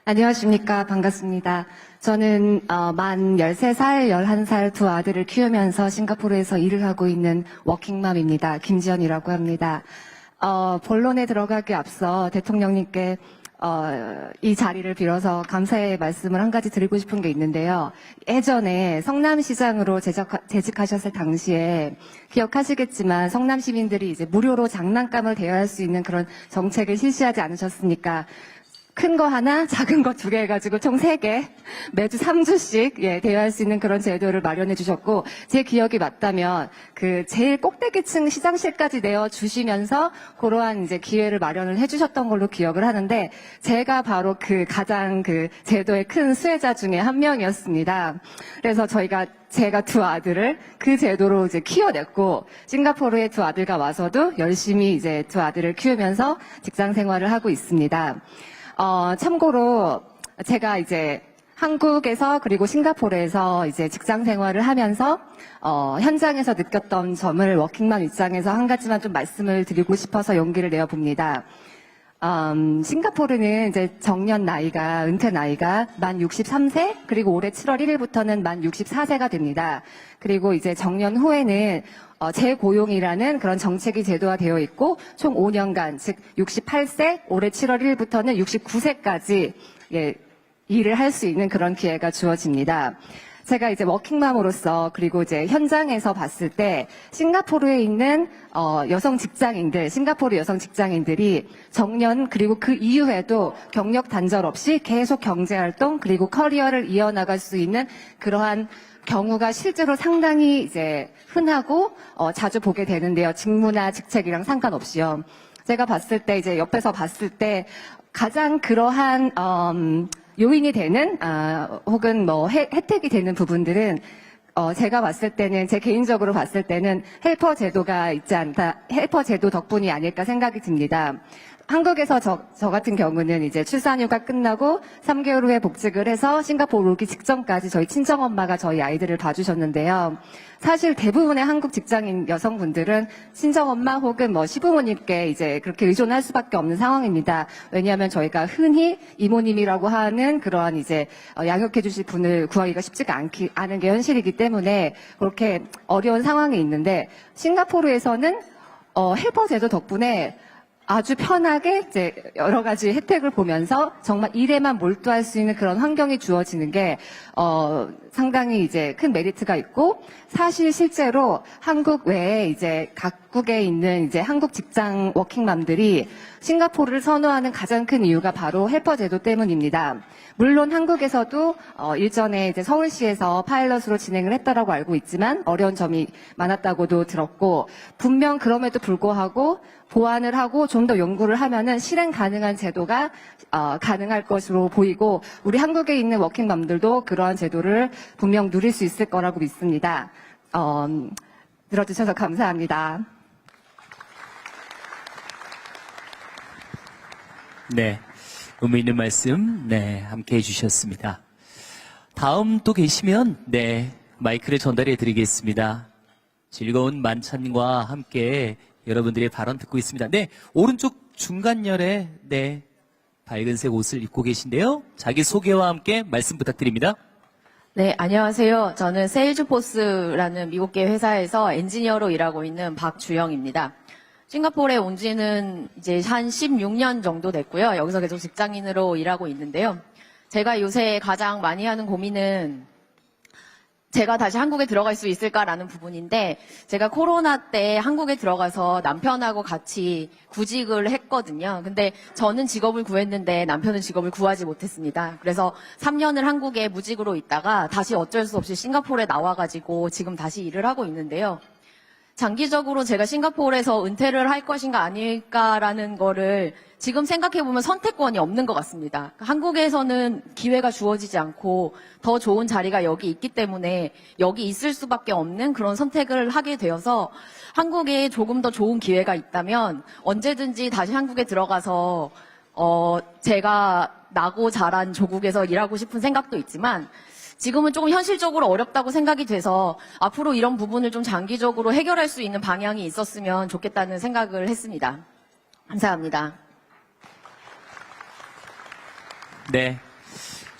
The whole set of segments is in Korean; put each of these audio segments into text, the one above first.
안녕하십니까. 반갑습니다. 저는 만 13살, 11살 두 아들을 키우면서 싱가포르에서 일을 하고 있는 워킹맘입니다. 김지연이라고 합니다. 본론에 들어가기 앞서 대통령님께 이 자리를 빌어서 감사의 말씀을 한 가지 드리고 싶은 게 있는데요. 예전에 성남시장으로 재직하셨을 당시에 기억하시겠지만 성남 시민들이 이제 무료로 장난감을 대여할 수 있는 그런 정책을 실시하지 않으셨습니까? 큰 거 하나, 작은 거 두 개 해가지고 총 3개, 매주 3주씩, 대여할 수 있는 그런 제도를 마련해 주셨고, 제 기억이 맞다면, 제일 꼭대기층 시장실까지 내어주시면서, 그러한 이제 기회를 마련을 해 주셨던 걸로 기억을 하는데, 제가 바로 가장 제도의 큰 수혜자 중에 한 명이었습니다. 그래서 제가 두 아들을 그 제도로 이제 키워냈고, 싱가포르의 두 아들과 와서도 열심히 이제 두 아들을 키우면서 직장 생활을 하고 있습니다. 참고로 제가 이제 한국에서 그리고 싱가포르에서 이제 직장 생활을 하면서 현장에서 느꼈던 점을 워킹맘 입장에서 한 가지만 좀 말씀을 드리고 싶어서 용기를 내어 봅니다. 싱가포르는 이제 정년 나이가, 은퇴 나이가 만 63세, 그리고 올해 7월 1일부터는 만 64세가 됩니다. 그리고 이제 정년 후에는 재고용이라는 그런 정책이 제도화되어 있고, 총 5년간, 즉 68세, 올해 7월 1일부터는 69세까지 일을 할 수 있는 그런 기회가 주어집니다. 제가 이제 워킹맘으로서 그리고 이제 현장에서 봤을 때 싱가포르에 있는 싱가포르 여성 직장인들이 정년 그리고 그 이후에도 경력 단절 없이 계속 경제활동 그리고 커리어를 이어나갈 수 있는 그러한 경우가 실제로 상당히 이제 흔하고 자주 보게 되는데요. 직무나 직책이랑 상관없이요. 제가 봤을 때 이제 옆에서 봤을 때 가장 그러한 요인이 되는 혹은 뭐 혜택이 되는 부분들은 제가 봤을 때는 제 개인적으로 봤을 때는 헬퍼 제도가 있지 않다, 헬퍼 제도 덕분이 아닐까 생각이 듭니다. 한국에서 저 같은 경우는 이제 출산휴가 끝나고 3개월 후에 복직을 해서 싱가포르 오기 직전까지 저희 친정엄마가 저희 아이들을 봐주셨는데요. 사실 대부분의 한국 직장인 여성분들은 친정엄마 혹은 뭐 시부모님께 이제 그렇게 의존할 수밖에 없는 상황입니다. 왜냐하면 저희가 흔히 이모님이라고 하는 그러한 이제 양육해 주실 분을 구하기가 쉽지가 않은 게 현실이기 때문에 그렇게 어려운 상황이 있는데 싱가포르에서는 헬퍼 제도 덕분에 아주 편하게 이제 여러 가지 혜택을 보면서 정말 일에만 몰두할 수 있는 그런 환경이 주어지는 게 상당히 이제 큰 메리트가 있고, 사실 실제로 한국 외에 이제 각국에 있는 이제 한국 직장 워킹맘들이 싱가포르를 선호하는 가장 큰 이유가 바로 헬퍼 제도 때문입니다. 물론 한국에서도 일전에 이제 서울시에서 파일럿으로 진행을 했다라고 알고 있지만 어려운 점이 많았다고도 들었고, 분명 그럼에도 불구하고 보완을 하고 좀 더 연구를 하면은 실행 가능한 제도가 가능할 것으로 보이고, 우리 한국에 있는 워킹맘들도 그러한 제도를 분명 누릴 수 있을 거라고 믿습니다. 들어주셔서 감사합니다. 네, 의미 있는 말씀 함께 해주셨습니다. 다음 또 계시면 마이크를 전달해 드리겠습니다. 즐거운 만찬과 함께 여러분들의 발언 듣고 있습니다. 오른쪽 중간열에 밝은색 옷을 입고 계신데요. 자기 소개와 함께 말씀 부탁드립니다. 네, 안녕하세요. 저는 세일즈포스라는 미국계 회사에서 엔지니어로 일하고 있는 박주영입니다. 싱가포르에 온 지는 이제 한 16년 정도 됐고요. 여기서 계속 직장인으로 일하고 있는데요. 제가 요새 가장 많이 하는 고민은 제가 다시 한국에 들어갈 수 있을까라는 부분인데, 제가 코로나 때 한국에 들어가서 남편하고 같이 구직을 했거든요. 근데 저는 직업을 구했는데 남편은 직업을 구하지 못했습니다. 그래서 3년을 한국에 무직으로 있다가 다시 어쩔 수 없이 싱가포르에 나와가지고 지금 다시 일을 하고 있는데요. 장기적으로 제가 싱가포르에서 은퇴를 할 것인가 아닐까라는 거를 지금 생각해보면 선택권이 없는 것 같습니다. 한국에서는 기회가 주어지지 않고 더 좋은 자리가 여기 있기 때문에 여기 있을 수밖에 없는 그런 선택을 하게 되어서, 한국에 조금 더 좋은 기회가 있다면 언제든지 다시 한국에 들어가서 제가 나고 자란 조국에서 일하고 싶은 생각도 있지만, 지금은 조금 현실적으로 어렵다고 생각이 돼서 앞으로 이런 부분을 좀 장기적으로 해결할 수 있는 방향이 있었으면 좋겠다는 생각을 했습니다. 감사합니다. 네,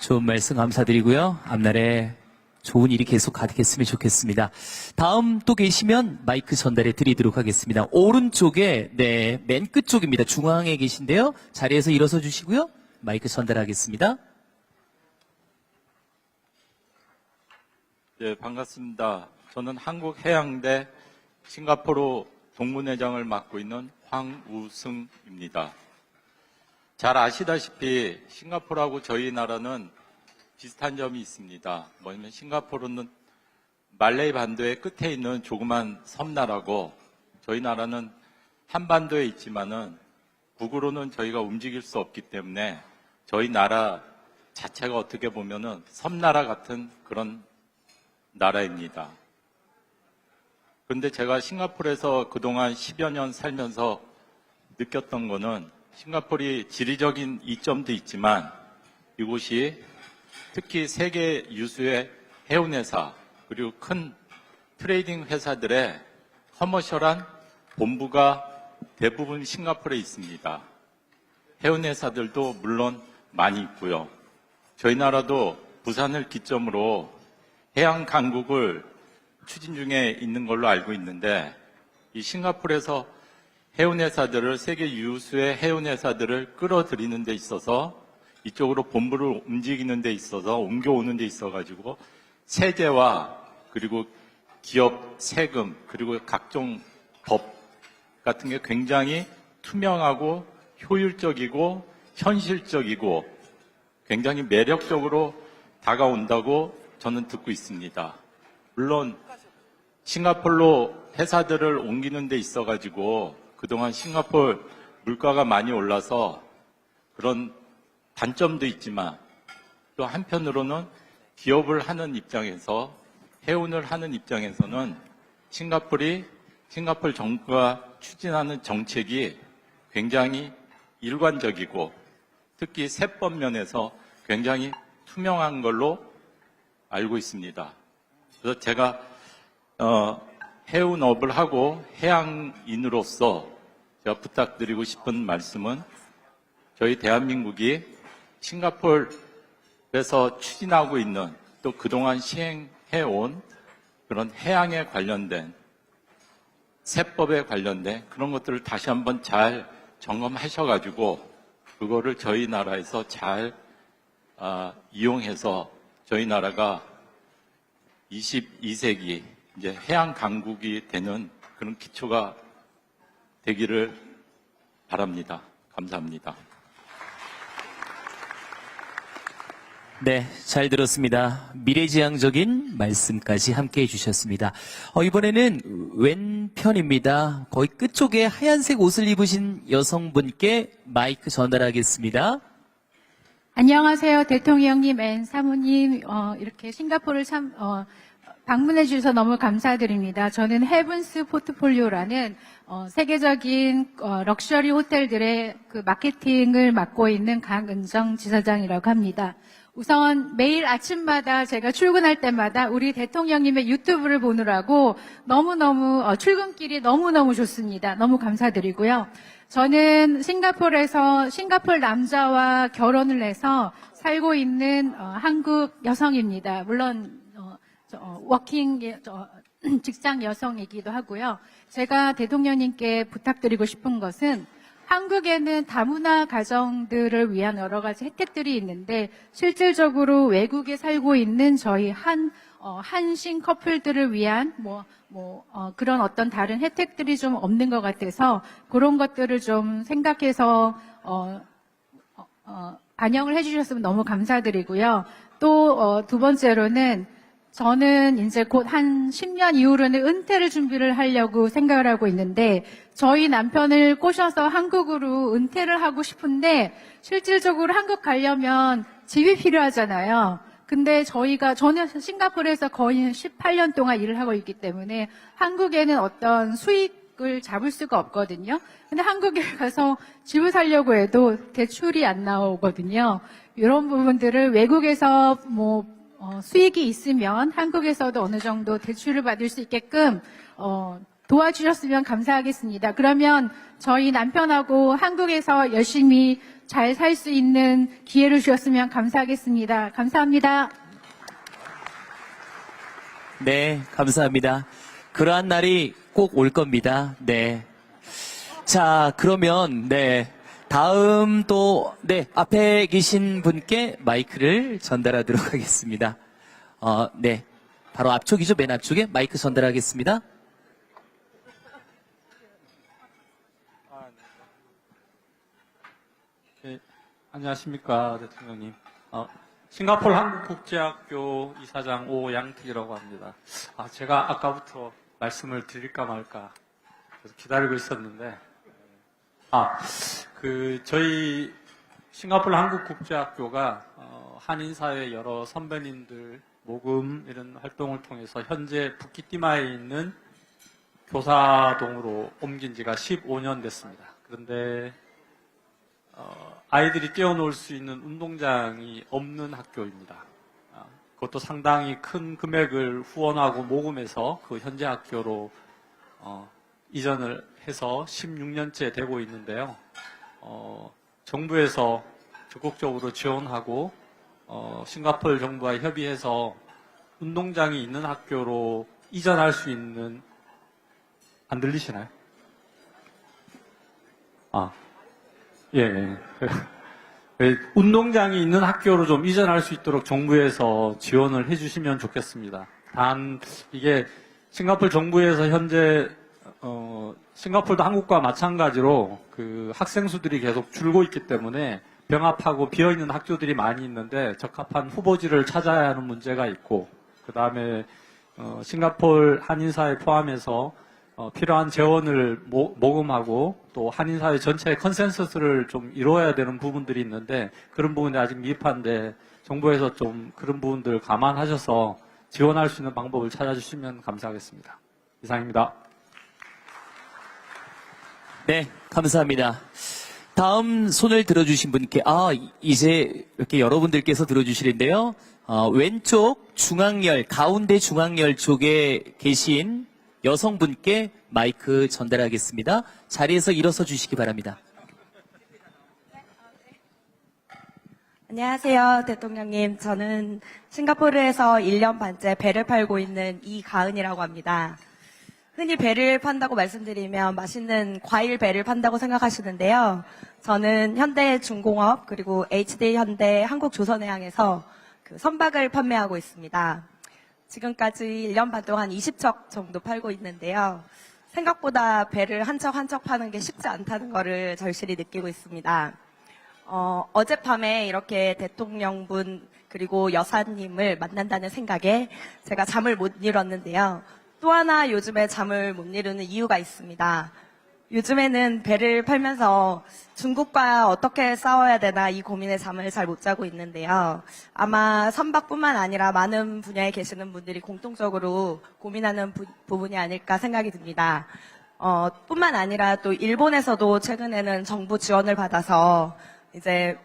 좋은 말씀 감사드리고요. 앞날에 좋은 일이 계속 가득했으면 좋겠습니다. 다음 또 계시면 마이크 전달해 드리도록 하겠습니다. 오른쪽에, 네, 맨 끝쪽입니다. 중앙에 계신데요. 자리에서 일어서 주시고요. 마이크 전달하겠습니다. 네, 반갑습니다. 저는 한국해양대 싱가포르 동문회장을 맡고 있는 황우승입니다. 잘 아시다시피 싱가포르하고 저희 나라는 비슷한 점이 있습니다. 뭐냐면 싱가포르는 말레이 반도의 끝에 있는 조그만 섬나라고 저희 나라는 한반도에 있지만은 북으로는 저희가 움직일 수 없기 때문에 저희 나라 자체가 어떻게 보면은 섬나라 같은 그런 나라입니다. 그런데 제가 싱가포르에서 그동안 10여 년 살면서 느꼈던 거는 싱가포르이 지리적인 이점도 있지만 이곳이 특히 세계 유수의 해운회사 그리고 큰 트레이딩 회사들의 커머셜한 본부가 대부분 싱가포르에 있습니다. 해운회사들도 물론 많이 있고요. 저희 나라도 부산을 기점으로 해양 강국을 추진 중에 있는 걸로 알고 있는데 이 싱가포르에서 해운회사들을 세계 유수의 해운회사들을 끌어들이는 데 있어서 이쪽으로 본부를 움직이는 데 있어서 옮겨오는 데 있어가지고 세제와 그리고 기업 세금 그리고 각종 법 같은 게 굉장히 투명하고 효율적이고 현실적이고 굉장히 매력적으로 다가온다고 저는 듣고 있습니다. 물론 싱가포르로 회사들을 옮기는 데 있어가지고 그동안 싱가포르 물가가 많이 올라서 그런 단점도 있지만 또 한편으로는 기업을 하는 입장에서 해운을 하는 입장에서는 싱가포르 정부가 추진하는 정책이 굉장히 일관적이고 특히 세법 면에서 굉장히 투명한 걸로 알고 있습니다. 그래서 제가 해운업을 하고 해양인으로서 제가 부탁드리고 싶은 말씀은 저희 대한민국이 싱가포르에서 추진하고 있는 또 그동안 시행해온 그런 해양에 관련된 세법에 관련된 그런 것들을 다시 한번 잘 점검하셔가지고 그거를 저희 나라에서 잘 이용해서 저희 나라가 22세기 이제 해양 강국이 되는 그런 기초가 되기를 바랍니다. 감사합니다. 네, 잘 들었습니다. 미래지향적인 말씀까지 함께 해주셨습니다. 이번에는 왼편입니다. 거의 끝쪽에 하얀색 옷을 입으신 여성분께 마이크 전달하겠습니다. 안녕하세요. 대통령님, 사모님, 이렇게 싱가포르를 방문해 주셔서 너무 감사드립니다. 저는 헤븐스 포트폴리오라는 세계적인 럭셔리 호텔들의 그 마케팅을 맡고 있는 강은정 지사장이라고 합니다. 우선 매일 아침마다 제가 출근할 때마다 우리 대통령님의 유튜브를 보느라고 너무너무 출근길이 너무너무 좋습니다. 너무 감사드리고요. 저는 싱가포르에서 싱가포르 남자와 결혼을 해서 살고 있는 한국 여성입니다. 물론 워킹 직장 여성이기도 하고요. 제가 대통령님께 부탁드리고 싶은 것은 한국에는 다문화 가정들을 위한 여러 가지 혜택들이 있는데 실질적으로 외국에 살고 있는 저희 한신 커플들을 위한 그런 어떤 다른 혜택들이 좀 없는 것 같아서 그런 것들을 좀 생각해서 반영을 해주셨으면 너무 감사드리고요. 또 두 번째로는 저는 이제 곧 한 10년 이후로는 은퇴를 준비를 하려고 생각을 하고 있는데 저희 남편을 꼬셔서 한국으로 은퇴를 하고 싶은데 실질적으로 한국 가려면 집이 필요하잖아요. 근데 저는 싱가포르에서 거의 18년 동안 일을 하고 있기 때문에 한국에는 어떤 수익을 잡을 수가 없거든요. 근데 한국에 가서 집을 살려고 해도 대출이 안 나오거든요. 이런 부분들을 외국에서 수익이 있으면 한국에서도 어느 정도 대출을 받을 수 있게끔 도와주셨으면 감사하겠습니다. 그러면 저희 남편하고 한국에서 열심히 잘 살 수 있는 기회를 주셨으면 감사하겠습니다. 감사합니다. 네, 감사합니다. 그러한 날이 꼭 올 겁니다. 네. 자, 그러면, 네. 다음 또, 네, 앞에 계신 분께 마이크를 전달하도록 하겠습니다. 네. 바로 앞쪽이죠, 맨 앞쪽에 마이크 전달하겠습니다. 네, 안녕하십니까, 대통령님. 싱가포르 한국국제학교 이사장 오양택이라고 합니다. 제가 아까부터 말씀을 드릴까 말까 계속 기다리고 있었는데, 저희 싱가포르 한국국제학교가 한인사회 여러 선배님들 모금 이런 활동을 통해서 현재 부키티마에 있는 교사동으로 옮긴 지가 15년 됐습니다. 그런데 아이들이 뛰어놀 수 있는 운동장이 없는 학교입니다. 그것도 상당히 큰 금액을 후원하고 모금해서 그 현재 학교로 이전을 해서 16년째 되고 있는데요. 정부에서 적극적으로 지원하고 싱가포르 정부와 협의해서 운동장이 있는 학교로 이전할 수 있는, 안 들리시나요? 예. 운동장이 있는 학교로 좀 이전할 수 있도록 정부에서 지원을 해주시면 좋겠습니다. 단, 이게 싱가포르 정부에서 현재, 싱가포르도 한국과 마찬가지로 그 학생 수들이 계속 줄고 있기 때문에 병합하고 비어있는 학교들이 많이 있는데 적합한 후보지를 찾아야 하는 문제가 있고, 그 다음에, 싱가포르 한인사회 포함해서 필요한 재원을 모금하고 또 한인사회 전체의 컨센서스를 좀 이루어야 되는 부분들이 있는데 그런 부분이 아직 미흡한데 정부에서 좀 그런 부분들 감안하셔서 지원할 수 있는 방법을 찾아주시면 감사하겠습니다. 이상입니다. 네, 감사합니다. 다음 손을 들어주신 분께, 이제 이렇게 여러분들께서 들어주시는데요. 왼쪽 중앙열, 가운데 중앙열 쪽에 계신 여성분께 마이크 전달하겠습니다. 자리에서 일어서 주시기 바랍니다. 안녕하세요, 대통령님. 저는 싱가포르에서 1년 반째 배를 팔고 있는 이가은이라고 합니다. 흔히 배를 판다고 말씀드리면 맛있는 과일 배를 판다고 생각하시는데요. 저는 현대중공업 그리고 HD현대 한국조선해양에서 그 선박을 판매하고 있습니다. 지금까지 1년 반 동안 20척 정도 팔고 있는데요. 생각보다 배를 한 척 한 척 파는 게 쉽지 않다는 거를 절실히 느끼고 있습니다. 어젯밤에 이렇게 대통령분 그리고 여사님을 만난다는 생각에 제가 잠을 못 이뤘는데요. 또 하나 요즘에 잠을 못 이루는 이유가 있습니다. 요즘에는 배를 팔면서 중국과 어떻게 싸워야 되나 이 고민에 잠을 잘 못 자고 있는데요. 아마 선박뿐만 아니라 많은 분야에 계시는 분들이 공통적으로 고민하는 부분이 아닐까 생각이 듭니다. 뿐만 아니라 또 일본에서도 최근에는 정부 지원을 받아서 이제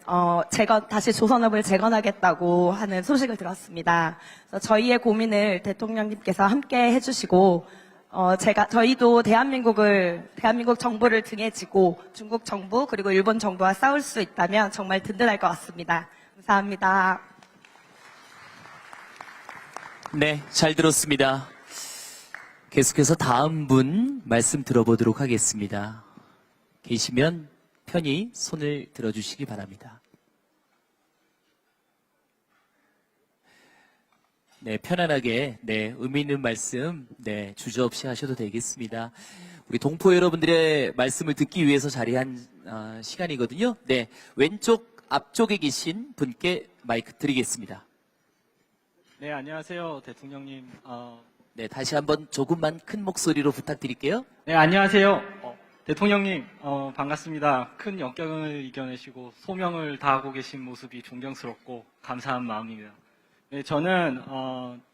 다시 조선업을 재건하겠다고 하는 소식을 들었습니다. 그래서 저희의 고민을 대통령님께서 함께 해주시고 저희도 대한민국 정부를 등에 지고 중국 정부 그리고 일본 정부와 싸울 수 있다면 정말 든든할 것 같습니다. 감사합니다. 네, 잘 들었습니다. 계속해서 다음 분 말씀 들어보도록 하겠습니다. 계시면 편히 손을 들어주시기 바랍니다. 네, 편안하게, 네, 의미 있는 말씀, 네, 주저없이 하셔도 되겠습니다. 우리 동포 여러분들의 말씀을 듣기 위해서 자리한 시간이거든요. 네, 왼쪽 앞쪽에 계신 분께 마이크 드리겠습니다. 네, 안녕하세요, 대통령님. 네, 다시 한번 조금만 큰 목소리로 부탁드릴게요. 네, 안녕하세요. 대통령님, 반갑습니다. 큰 역경을 이겨내시고 소명을 다하고 계신 모습이 존경스럽고 감사한 마음입니다. 네, 저는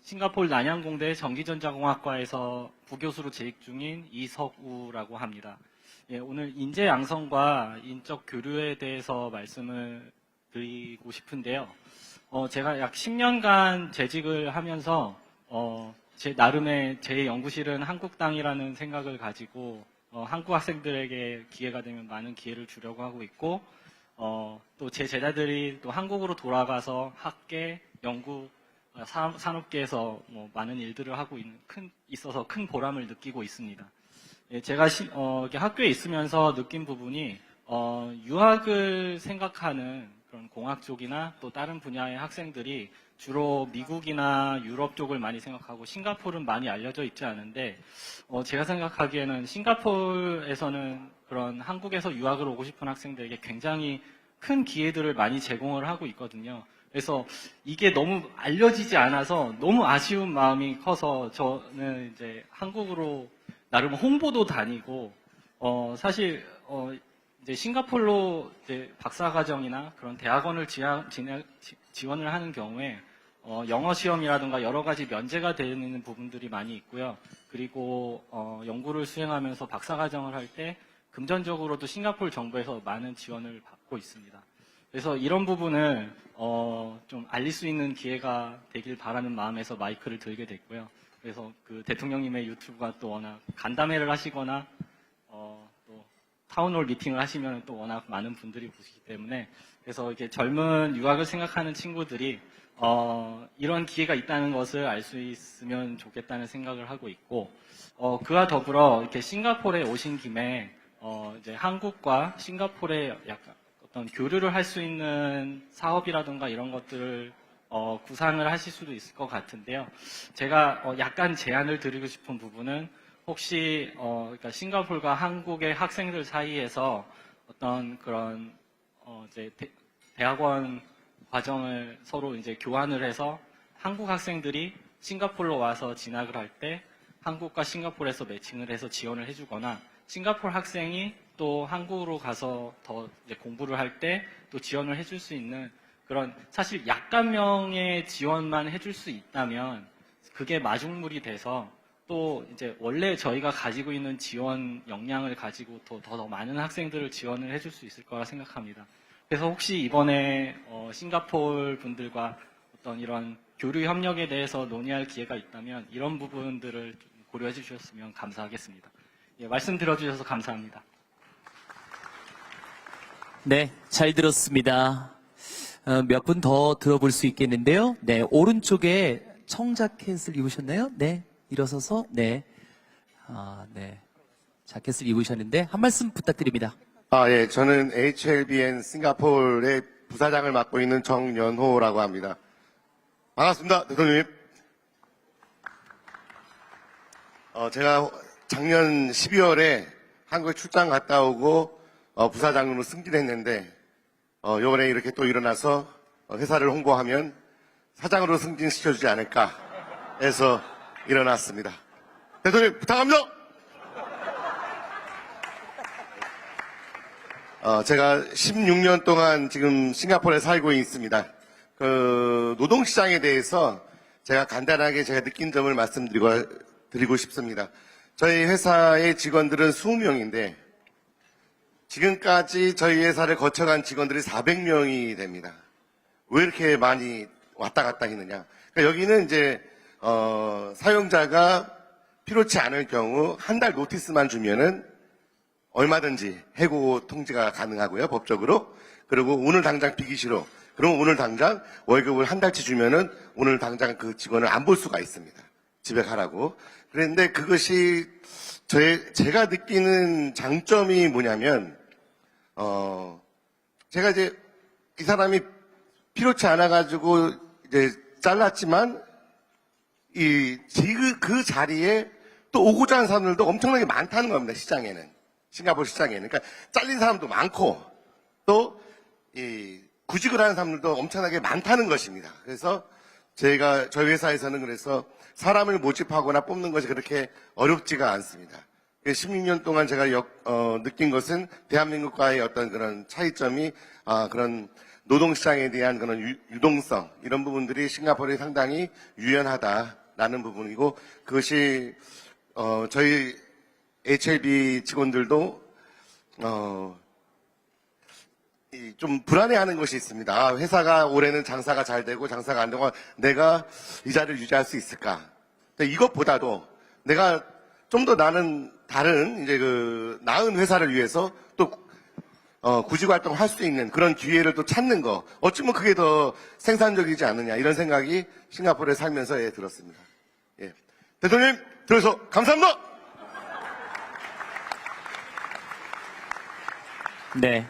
싱가포르 난양공대 전기전자공학과에서 부교수로 재직 중인 이석우라고 합니다. 예, 오늘 인재 양성과 인적 교류에 대해서 말씀을 드리고 싶은데요. 제가 약 10년간 재직을 하면서 제 나름의 제 연구실은 한국당이라는 생각을 가지고 한국 학생들에게 기회가 되면 많은 기회를 주려고 하고 있고 또 제 제자들이 또 한국으로 돌아가서 학계, 연구, 산업계에서 뭐 많은 일들을 하고 있어서 큰 보람을 느끼고 있습니다. 예, 제가 이렇게 학교에 있으면서 느낀 부분이 유학을 생각하는 그런 공학 쪽이나 또 다른 분야의 학생들이 주로 미국이나 유럽 쪽을 많이 생각하고 싱가포르는 많이 알려져 있지 않은데 제가 생각하기에는 싱가포르에서는 그런 한국에서 유학을 오고 싶은 학생들에게 굉장히 큰 기회들을 많이 제공을 하고 있거든요. 그래서 이게 너무 알려지지 않아서 너무 아쉬운 마음이 커서 저는 이제 한국으로 나름 홍보도 다니고 사실 이제 싱가폴로 이제 박사과정이나 그런 대학원을 지원을 하는 경우에 영어 시험이라든가 여러 가지 면제가 되는 부분들이 많이 있고요. 그리고 연구를 수행하면서 박사과정을 할 때 금전적으로도 싱가포르 정부에서 많은 지원을 받고 있습니다. 그래서 이런 부분을 좀 알릴 수 있는 기회가 되길 바라는 마음에서 마이크를 들게 됐고요. 그래서 그 대통령님의 유튜브가 또 워낙 간담회를 하시거나 또 타운홀 미팅을 하시면 또 워낙 많은 분들이 보시기 때문에 그래서 이렇게 젊은 유학을 생각하는 친구들이 이런 기회가 있다는 것을 알 수 있으면 좋겠다는 생각을 하고 있고 그와 더불어 이렇게 싱가포르에 오신 김에 이제 한국과 싱가포르의 약간 어떤 교류를 할 수 있는 사업이라든가 이런 것들을 구상을 하실 수도 있을 것 같은데요. 제가 약간 제안을 드리고 싶은 부분은 혹시 그러니까 싱가포르가 한국의 학생들 사이에서 어떤 그런 이제 대학원 과정을 서로 이제 교환을 해서 한국 학생들이 싱가포르로 와서 진학을 할 때 한국과 싱가포르에서 매칭을 해서 지원을 해주거나 싱가포르 학생이 또 한국으로 가서 더 이제 공부를 할 때 또 지원을 해줄 수 있는 그런 사실 약간명의 지원만 해줄 수 있다면 그게 마중물이 돼서 또 이제 원래 저희가 가지고 있는 지원 역량을 가지고 더 많은 학생들을 지원을 해줄 수 있을 거라 생각합니다. 그래서 혹시 이번에 싱가포르 분들과 어떤 이런 교류 협력에 대해서 논의할 기회가 있다면 이런 부분들을 좀 고려해 주셨으면 감사하겠습니다. 예, 말씀 들어주셔서 감사합니다. 네, 잘 들었습니다. 몇 분 더 들어볼 수 있겠는데요. 네, 오른쪽에 청자켓을 입으셨나요? 네, 일어서서, 네. 네. 자켓을 입으셨는데, 한 말씀 부탁드립니다. 예, 저는 HLBN 싱가포르의 부사장을 맡고 있는 정연호라고 합니다. 반갑습니다, 대통령님. 제가 작년 12월에 한국에 출장 갔다 오고, 부사장으로 승진했는데, 요번에 이렇게 또 일어나서 회사를 홍보하면 사장으로 승진시켜주지 않을까 해서 일어났습니다. 대통령 부탁합니다. 제가 16년 동안 지금 싱가포르에 살고 있습니다. 그 노동시장에 대해서 제가 간단하게 제가 느낀 점을 말씀드리고 싶습니다. 저희 회사의 직원들은 20명인데 지금까지 저희 회사를 거쳐간 직원들이 400명이 됩니다. 왜 이렇게 많이 왔다 갔다 했느냐. 그러니까 여기는 이제 사용자가 필요치 않을 경우 한 달 노티스만 주면은 얼마든지 해고 통지가 가능하고요, 법적으로. 그리고 오늘 당장 비기 싫어. 그러면 오늘 당장 월급을 한 달치 주면은 오늘 당장 그 직원을 안 볼 수가 있습니다. 집에 가라고. 그런데 그것이 제가 느끼는 장점이 뭐냐면, 제가 이제 이 사람이 필요치 않아가지고 이제 잘랐지만, 그 자리에 또 오고자 하는 사람들도 엄청나게 많다는 겁니다, 시장에는. 싱가포르 시장에는. 그러니까 잘린 사람도 많고, 또, 구직을 하는 사람들도 엄청나게 많다는 것입니다. 그래서 저희 회사에서는 그래서 사람을 모집하거나 뽑는 것이 그렇게 어렵지가 않습니다. 16년 동안 제가 느낀 것은 대한민국과의 어떤 그런 차이점이, 그런 노동시장에 대한 그런 유동성, 이런 부분들이 싱가포르에 상당히 유연하다라는 부분이고, 그것이, 저희 HLB 직원들도, 좀 불안해하는 것이 있습니다. 회사가 올해는 장사가 잘 되고 장사가 안 되고 내가 이 자리를 유지할 수 있을까? 근데 이것보다도 내가 좀 더 나는 다른 이제 그 나은 회사를 위해서 또 구직 활동을 할 수 있는 그런 기회를 또 찾는 거 어쩌면 그게 더 생산적이지 않느냐 이런 생각이 싱가포르에 살면서 들었습니다. 예. 대통령님 들어서 감사합니다. 네.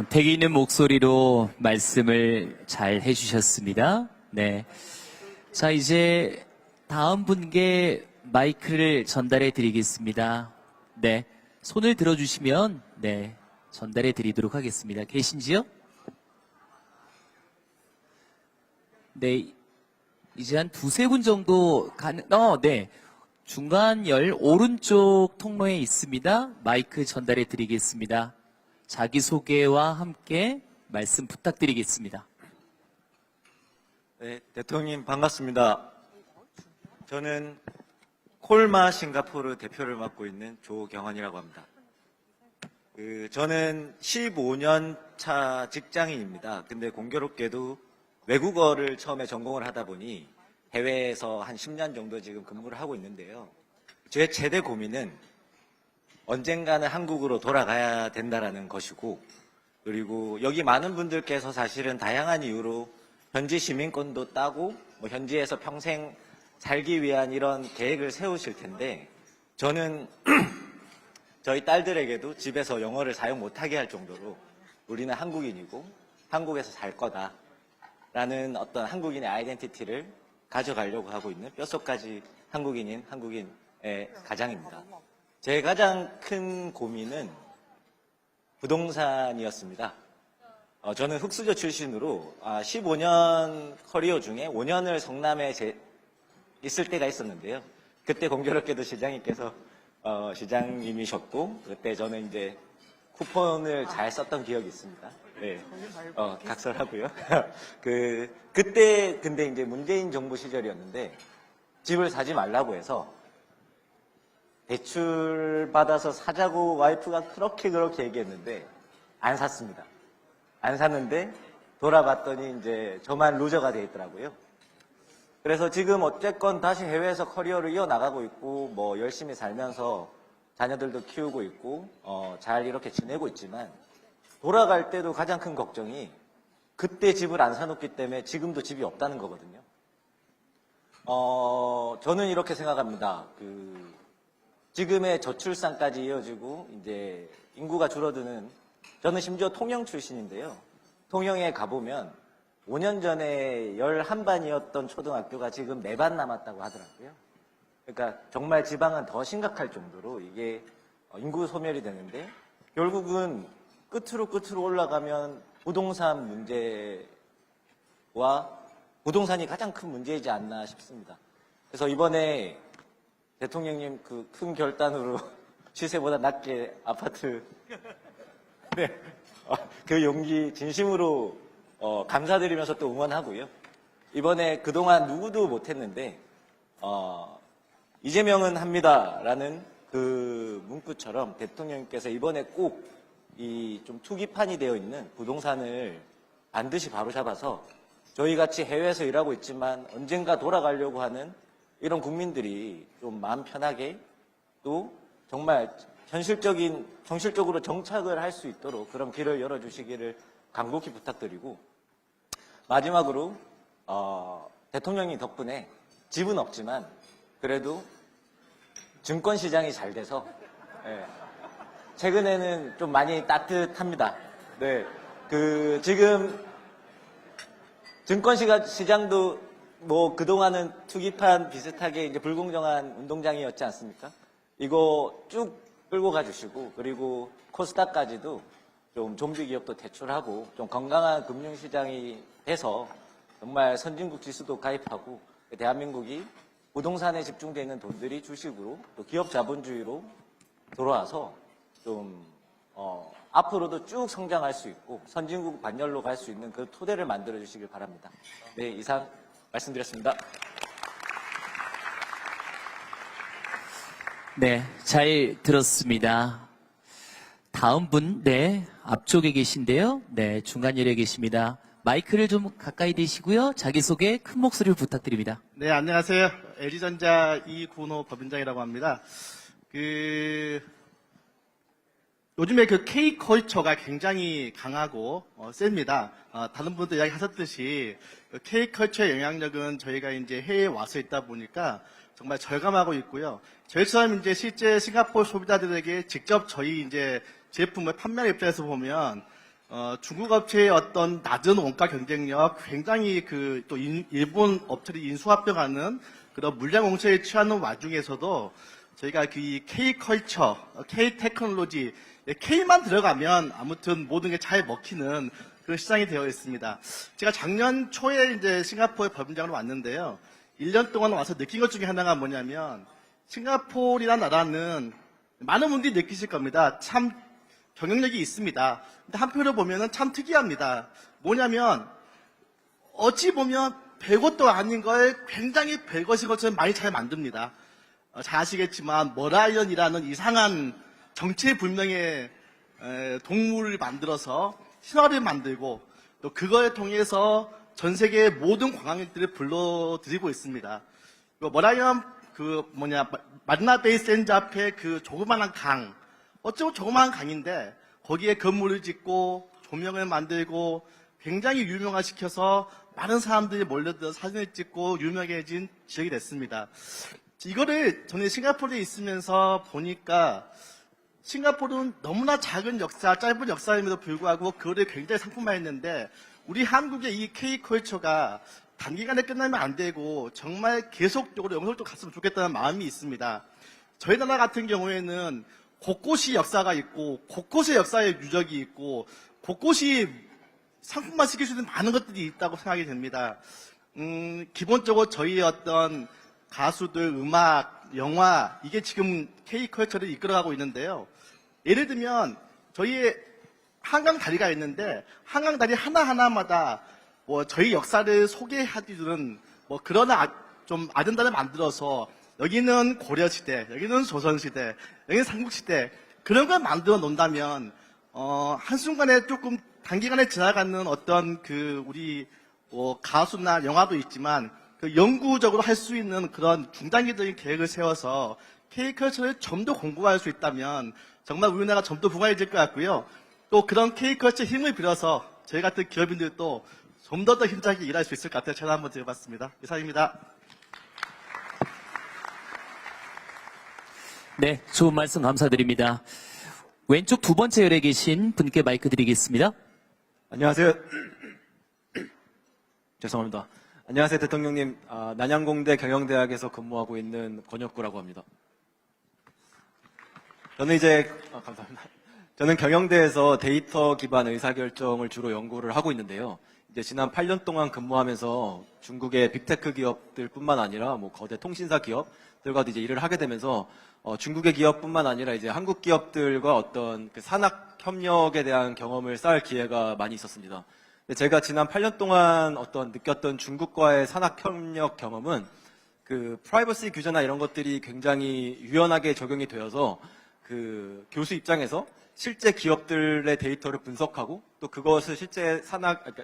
패기 있는 목소리로 말씀을 잘 해주셨습니다. 네. 자, 이제 다음 분께 마이크를 전달해 드리겠습니다. 네. 손을 들어주시면, 네. 전달해 드리도록 하겠습니다. 계신지요? 네. 이제 한 두세 분 정도 네. 중간 열 오른쪽 통로에 있습니다. 마이크 전달해 드리겠습니다. 자기소개와 함께 말씀 부탁드리겠습니다. 네, 대통령님 반갑습니다. 저는 콜마 싱가포르 대표를 맡고 있는 조경환이라고 합니다. 저는 15년 차 직장인입니다. 근데 공교롭게도 외국어를 처음에 전공을 하다 보니 해외에서 한 10년 정도 지금 근무를 하고 있는데요. 제 최대 고민은 언젠가는 한국으로 돌아가야 된다라는 것이고, 그리고 여기 많은 분들께서 사실은 다양한 이유로 현지 시민권도 따고 현지에서 평생 살기 위한 이런 계획을 세우실 텐데, 저는 저희 딸들에게도 집에서 영어를 사용 못하게 할 정도로 우리는 한국인이고 한국에서 살 거다라는 어떤 한국인의 아이덴티티를 가져가려고 하고 있는 뼛속까지 한국인인 한국인의 가장입니다. 제 가장 큰 고민은 부동산이었습니다. 저는 흑수저 출신으로 15년 커리어 중에 5년을 성남에 있을 때가 있었는데요. 그때 공교롭게도 시장님께서 시장님이셨고, 그때 저는 이제 쿠폰을 잘 썼던 기억이 있습니다. 네. 각설하고요. 그때 근데 이제 문재인 정부 시절이었는데 집을 사지 말라고 해서 대출 받아서 사자고 와이프가 그렇게 얘기했는데 안 샀습니다. 안 샀는데 돌아봤더니 이제 저만 루저가 돼 있더라고요. 그래서 지금 어쨌건 다시 해외에서 커리어를 이어나가고 있고 열심히 살면서 자녀들도 키우고 있고 잘 이렇게 지내고 있지만, 돌아갈 때도 가장 큰 걱정이 그때 집을 안 사놓기 때문에 지금도 집이 없다는 거거든요. 저는 이렇게 생각합니다. 지금의 저출산까지 이어지고 이제 인구가 줄어드는, 저는 심지어 통영 출신인데요. 통영에 가보면 5년 전에 11반이었던 초등학교가 지금 4반 남았다고 하더라고요. 그러니까 정말 지방은 더 심각할 정도로 이게 인구 소멸이 되는데, 결국은 끝으로 올라가면 부동산 문제와 부동산이 가장 큰 문제이지 않나 싶습니다. 그래서 이번에 대통령님 큰 결단으로 시세보다 낮게 아파트 네. 그 용기 진심으로 감사드리면서 또 응원하고요. 이번에 그동안 누구도 못했는데 이재명은 합니다라는 그 문구처럼 대통령님께서 이번에 꼭 이 좀 투기판이 되어 있는 부동산을 반드시 바로잡아서 저희같이 해외에서 일하고 있지만 언젠가 돌아가려고 하는 이런 국민들이 좀 마음 편하게 또 정말 현실적으로 정착을 할 수 있도록 그런 길을 열어주시기를 간곡히 부탁드리고, 마지막으로 대통령님 덕분에 집은 없지만 그래도 증권시장이 잘 돼서 최근에는 좀 많이 따뜻합니다. 네, 지금 증권시장도 그동안은 투기판 비슷하게 이제 불공정한 운동장이었지 않습니까? 이거 쭉 끌고 가주시고, 그리고 코스닥까지도 좀 좀비 기업도 대출하고 좀 건강한 금융시장이 돼서 정말 선진국 지수도 가입하고 대한민국이 부동산에 집중되어 있는 돈들이 주식으로 또 기업 자본주의로 돌아와서 좀 앞으로도 쭉 성장할 수 있고 선진국 반열로 갈 수 있는 그 토대를 만들어 주시길 바랍니다. 네, 이상 말씀드렸습니다. 네, 잘 들었습니다. 다음 분, 네, 앞쪽에 계신데요. 네, 중간 열에 계십니다. 마이크를 좀 가까이 대시고요. 자기소개 큰 목소리를 부탁드립니다. 네, 안녕하세요. LG전자 이군호 법인장이라고 합니다. 요즘에 그 K컬처가 굉장히 강하고 셉니다. 다른 분도 이야기하셨듯이 K컬처의 영향력은 저희가 이제 해외에 와서 있다 보니까 정말 절감하고 있고요. 저희처럼 이제 실제 싱가포르 소비자들에게 직접 저희 이제 제품을 판매하는 입장에서 보면 중국 업체의 어떤 낮은 원가 경쟁력, 굉장히 또 일본 업체들이 인수합병하는 그런 물량 공세에 취하는 와중에서도 저희가 이 K컬처, K테크놀로지, K만 들어가면 아무튼 모든 게 잘 먹히는 그런 시장이 되어 있습니다. 제가 작년 초에 이제 싱가포르 법인장으로 왔는데요. 1년 동안 와서 느낀 것 중에 하나가 뭐냐면 싱가포르라는 나라는 많은 분들이 느끼실 겁니다. 참 경쟁력이 있습니다. 근데 한편으로 보면은 참 특이합니다. 뭐냐면 어찌 보면 별것도 아닌 걸 굉장히 별것인 것처럼 많이 잘 만듭니다. 잘 아시겠지만 머라이언이라는 이상한 정체불명의 동물을 만들어서 신화를 만들고 또 그걸 통해서 전 세계의 모든 관광객들을 불러들이고 있습니다. 머라이언 마리나베이 샌즈 앞에 그 조그마한 강, 어쩌고 조그마한 강인데 거기에 건물을 짓고 조명을 만들고 굉장히 유명화시켜서 많은 사람들이 몰려들어 사진을 찍고 유명해진 지역이 됐습니다. 이거를 저는 싱가포르에 있으면서 보니까 싱가포르는 너무나 작은 역사, 짧은 역사임에도 불구하고 그거를 굉장히 상품화했는데 우리 한국의 이 K컬처가 단기간에 끝나면 안 되고 정말 계속적으로 영속적으로 갔으면 좋겠다는 마음이 있습니다. 저희 나라 같은 경우에는 곳곳이 역사가 있고 곳곳에 역사의 유적이 있고 곳곳이 상품화 시킬 수 있는 많은 것들이 있다고 생각이 됩니다. 기본적으로 저희 어떤 가수들, 음악, 영화 이게 지금 K컬처를 이끌어가고 있는데요. 예를 들면 저희의 한강 다리가 있는데 한강 다리 하나하나마다 저희 역사를 소개해주는 그런 좀 아젠다를 만들어서 여기는 고려시대, 여기는 조선시대, 여기는 삼국시대 그런 걸 만들어 놓는다면 한순간에 조금 단기간에 지나가는 어떤 우리 가수나 영화도 있지만 영구적으로 할 수 있는 그런 중단기적인 계획을 세워서 K컬처를 좀 더 공부할 수 있다면 정말 우리나라가 좀 더 부강해질 것 같고요. 또 그런 K컬처 힘을 빌어서 저희 같은 기업인들도 좀 더 힘차게 일할 수 있을 것 같아요. 제가 한번 드려봤습니다. 이상입니다. 네, 좋은 말씀 감사드립니다. 왼쪽 두 번째 열에 계신 분께 마이크 드리겠습니다. 안녕하세요. 죄송합니다. 안녕하세요, 대통령님. 난양공대 경영대학에서 근무하고 있는 권혁구라고 합니다. 저는 감사합니다. 저는 경영대에서 데이터 기반 의사결정을 주로 연구를 하고 있는데요. 이제 지난 8년 동안 근무하면서 중국의 빅테크 기업들뿐만 아니라 거대 통신사 기업들과도 이제 일을 하게 되면서 중국의 기업뿐만 아니라 이제 한국 기업들과 어떤 산학 협력에 대한 경험을 쌓을 기회가 많이 있었습니다. 근데 제가 지난 8년 동안 느꼈던 중국과의 산학 협력 경험은 프라이버시 규제나 이런 것들이 굉장히 유연하게 적용이 되어서 교수 입장에서 실제 기업들의 데이터를 분석하고 또 그것을 실제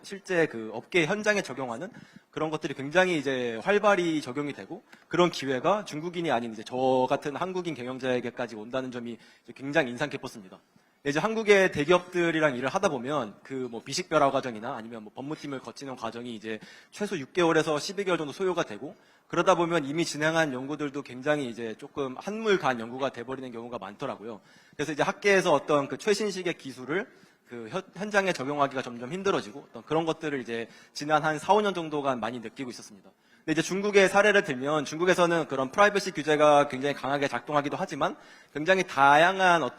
실제 업계 현장에 적용하는 그런 것들이 굉장히 이제 활발히 적용이 되고 그런 기회가 중국인이 아닌 이제 저 같은 한국인 경영자에게까지 온다는 점이 굉장히 인상 깊었습니다. 이제 한국의 대기업들이랑 일을 하다 보면 비식별화 과정이나 아니면 법무팀을 거치는 과정이 이제 최소 6개월에서 12개월 정도 소요가 되고 그러다 보면 이미 진행한 연구들도 굉장히 이제 조금 한물 간 연구가 돼버리는 경우가 많더라고요. 그래서 이제 학계에서 어떤 최신식의 기술을 현장에 적용하기가 점점 힘들어지고 그런 것들을 이제 지난 한 4, 5년 정도간 많이 느끼고 있었습니다. 근데 이제 중국의 사례를 들면 중국에서는 그런 프라이버시 규제가 굉장히 강하게 작동하기도 하지만 굉장히 다양한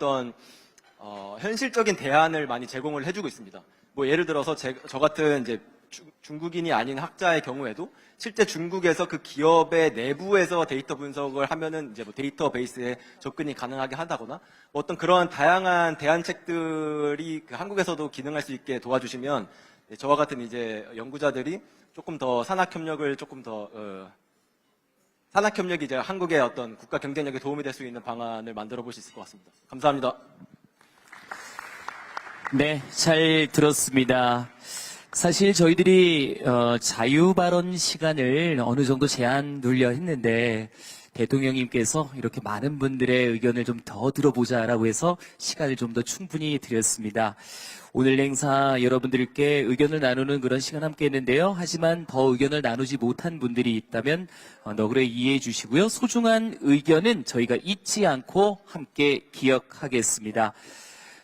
현실적인 대안을 많이 제공을 해주고 있습니다. 예를 들어서 저 같은 이제 중국인이 아닌 학자의 경우에도 실제 중국에서 그 기업의 내부에서 데이터 분석을 하면은 이제 데이터베이스에 접근이 가능하게 한다거나 어떤 그런 다양한 대안책들이 한국에서도 기능할 수 있게 도와주시면 저와 같은 이제 연구자들이 조금 더 산학협력이 이제 한국의 어떤 국가 경쟁력에 도움이 될 수 있는 방안을 만들어 볼 수 있을 것 같습니다. 감사합니다. 네, 잘 들었습니다. 사실 저희들이 자유 발언 시간을 어느 정도 제한 돌려 했는데 대통령님께서 이렇게 많은 분들의 의견을 좀 더 들어보자라고 해서 시간을 좀 더 충분히 드렸습니다. 오늘 행사 여러분들께 의견을 나누는 그런 시간 함께 했는데요. 하지만 더 의견을 나누지 못한 분들이 있다면 너그러 이해해 주시고요. 소중한 의견은 저희가 잊지 않고 함께 기억하겠습니다.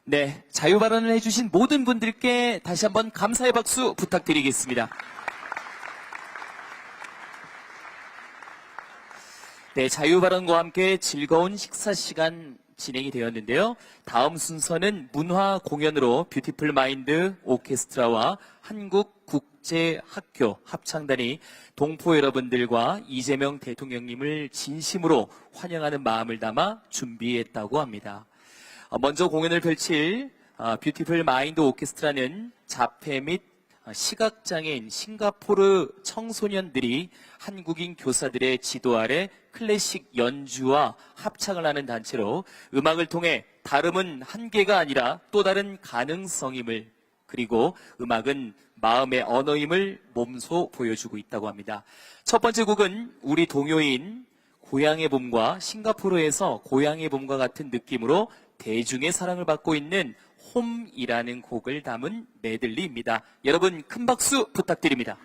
네, 자유 발언을 해주신 모든 분들께 다시 한번 감사의 박수 부탁드리겠습니다. 네, 자유 발언과 함께 즐거운 식사 시간 진행이 되었는데요. 다음 순서는 문화 공연으로 뷰티풀 마인드 오케스트라와 한국국제학교 합창단이 동포 여러분들과 이재명 대통령님을 진심으로 환영하는 마음을 담아 준비했다고 합니다. 먼저 공연을 펼칠 뷰티풀 마인드 오케스트라는 자폐 및 시각장애인 싱가포르 청소년들이 한국인 교사들의 지도 아래 클래식 연주와 합창을 하는 단체로 음악을 통해 다름은 한계가 아니라 또 다른 가능성임을, 그리고 음악은 마음의 언어임을 몸소 보여주고 있다고 합니다. 첫 번째 곡은 우리 동요인 고향의 봄과 싱가포르에서 고향의 봄과 같은 느낌으로 대중의 사랑을 받고 있는 홈이라는 곡을 담은 메들리입니다. 여러분 큰 박수 부탁드립니다.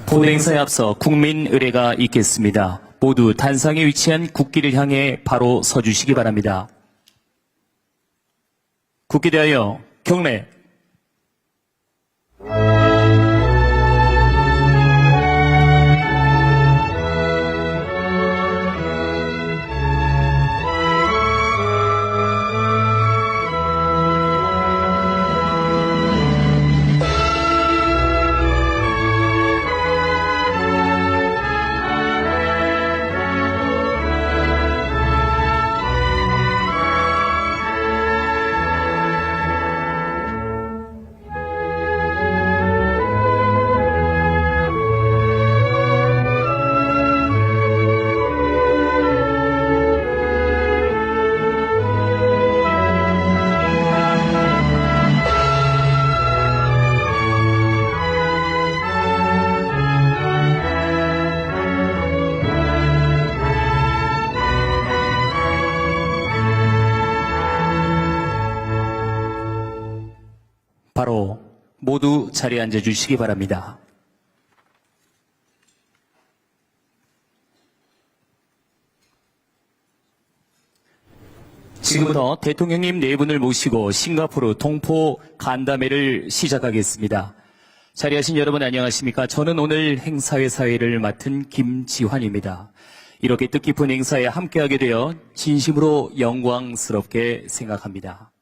본 행사에 앞서 국민 의례가 있겠습니다. 모두 단상에 위치한 국기를 향해 바로 서주시기 바랍니다. 국기 대하여 경례. 바로 모두 자리에 앉아 주시기 바랍니다. 지금부터 대통령님 네 분을 모시고 싱가포르 동포 간담회를 시작하겠습니다. 자리하신 여러분 안녕하십니까? 저는 오늘 행사회 사회를 맡은 김지환입니다. 이렇게 뜻깊은 행사에 함께하게 되어 진심으로 영광스럽게 생각합니다.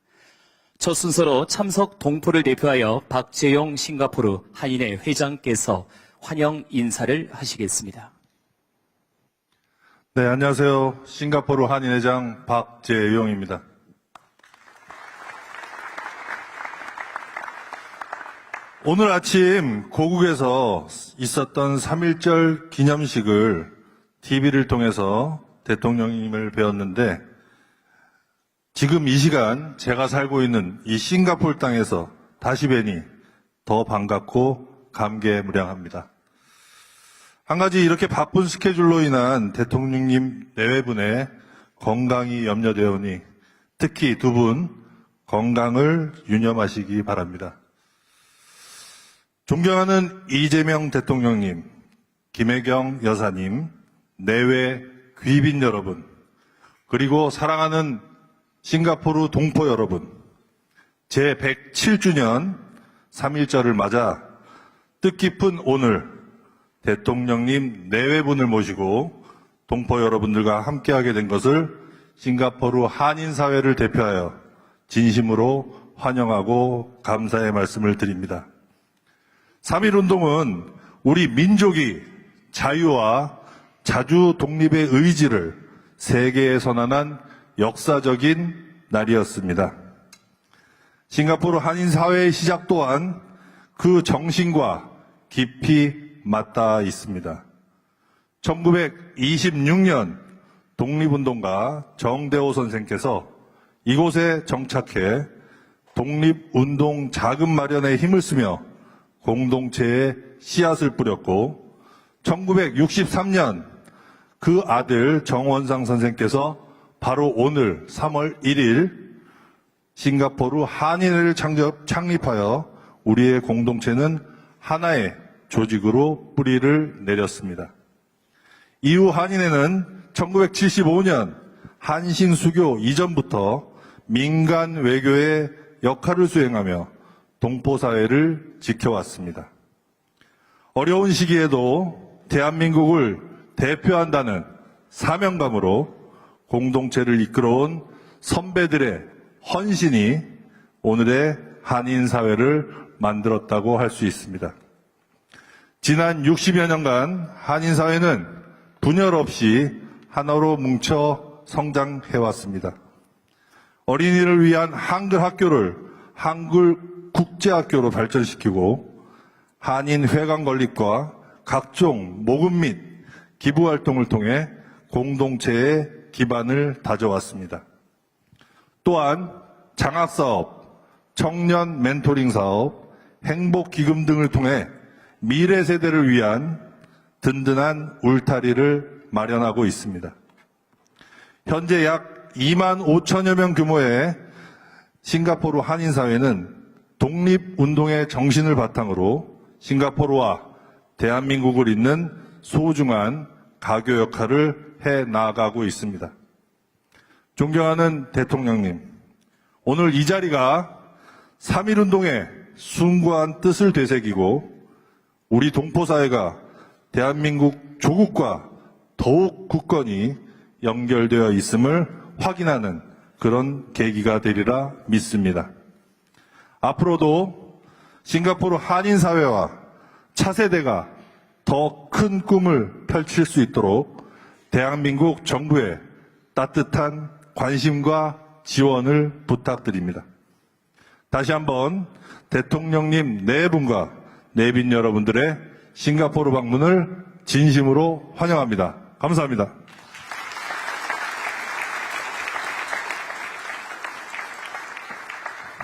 첫 순서로 참석 동포를 대표하여 박재용 싱가포르 한인회 회장께서 환영 인사를 하시겠습니다. 네, 안녕하세요. 싱가포르 한인회장 박재용입니다. 오늘 아침 고국에서 있었던 3.1절 기념식을 TV를 통해서 대통령님을 뵈었는데 지금 이 시간 제가 살고 있는 이 싱가포르 땅에서 다시 뵈니 더 반갑고 감개무량합니다. 한 가지 이렇게 바쁜 스케줄로 인한 대통령님 내외분의 건강이 염려되어 오니 특히 두 분 건강을 유념하시기 바랍니다. 존경하는 이재명 대통령님, 김혜경 여사님, 내외 귀빈 여러분, 그리고 사랑하는 싱가포르 동포 여러분, 제107주년 3.1절을 맞아 뜻깊은 오늘 대통령님 내외분을 모시고 동포 여러분들과 함께하게 된 것을 싱가포르 한인사회를 대표하여 진심으로 환영하고 감사의 말씀을 드립니다. 3.1운동은 우리 민족이 자유와 자주 독립의 의지를 세계에 선언한 역사적인 날이었습니다. 싱가포르 한인사회의 시작 또한 그 정신과 깊이 맞닿아 있습니다. 1926년 독립운동가 정대호 선생께서 이곳에 정착해 독립운동 자금 마련에 힘을 쓰며 공동체에 씨앗을 뿌렸고 1963년 그 아들 정원상 선생께서 바로 오늘 3월 1일 싱가포르 한인회를 창립하여 우리의 공동체는 하나의 조직으로 뿌리를 내렸습니다. 이후 한인회는 1975년 한신수교 이전부터 민간 외교의 역할을 수행하며 동포사회를 지켜왔습니다. 어려운 시기에도 대한민국을 대표한다는 사명감으로 공동체를 이끌어온 선배들의 헌신이 오늘의 한인사회를 만들었다고 할 수 있습니다. 지난 60여 년간 한인사회는 분열 없이 하나로 뭉쳐 성장해왔습니다. 어린이를 위한 한글 학교를 한글 국제학교로 발전시키고 한인 회관 건립과 각종 모금 및 기부 활동을 통해 공동체의 기반을 다져왔습니다. 또한 장학사업, 청년 멘토링 사업, 행복기금 등을 통해 미래 세대를 위한 든든한 울타리를 마련하고 있습니다. 현재 약 2만 5천여 명 규모의 싱가포르 한인사회는 독립운동의 정신을 바탕으로 싱가포르와 대한민국을 잇는 소중한 가교 역할을 해 나가고 있습니다. 존경하는 대통령님, 오늘 이 자리가 3.1운동의 숭고한 뜻을 되새기고 우리 동포사회가 대한민국 조국과 더욱 굳건히 연결되어 있음을 확인하는 그런 계기가 되리라 믿습니다. 앞으로도 싱가포르 한인사회와 차세대가 더 큰 꿈을 펼칠 수 있도록 대한민국 정부의 따뜻한 관심과 지원을 부탁드립니다. 다시 한번 대통령님 네 분과 내빈 여러분들의 싱가포르 방문을 진심으로 환영합니다. 감사합니다.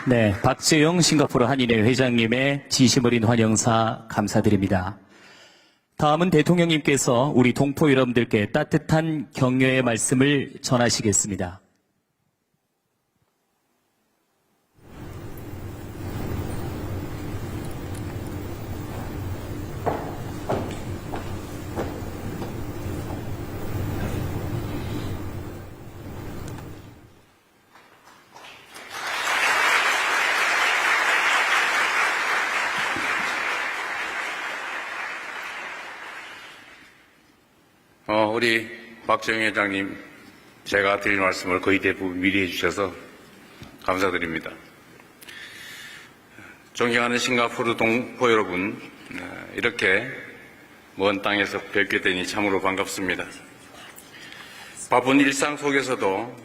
네, 박재영 싱가포르 한인회 회장님의 진심 어린 환영사 감사드립니다. 다음은 대통령님께서 우리 동포 여러분들께 따뜻한 격려의 말씀을 전하시겠습니다. 우리 박정희 회장님, 제가 드릴 말씀을 거의 대부분 미리 해주셔서 감사드립니다. 존경하는 싱가포르 동포 여러분, 이렇게 먼 땅에서 뵙게 되니 참으로 반갑습니다. 바쁜 일상 속에서도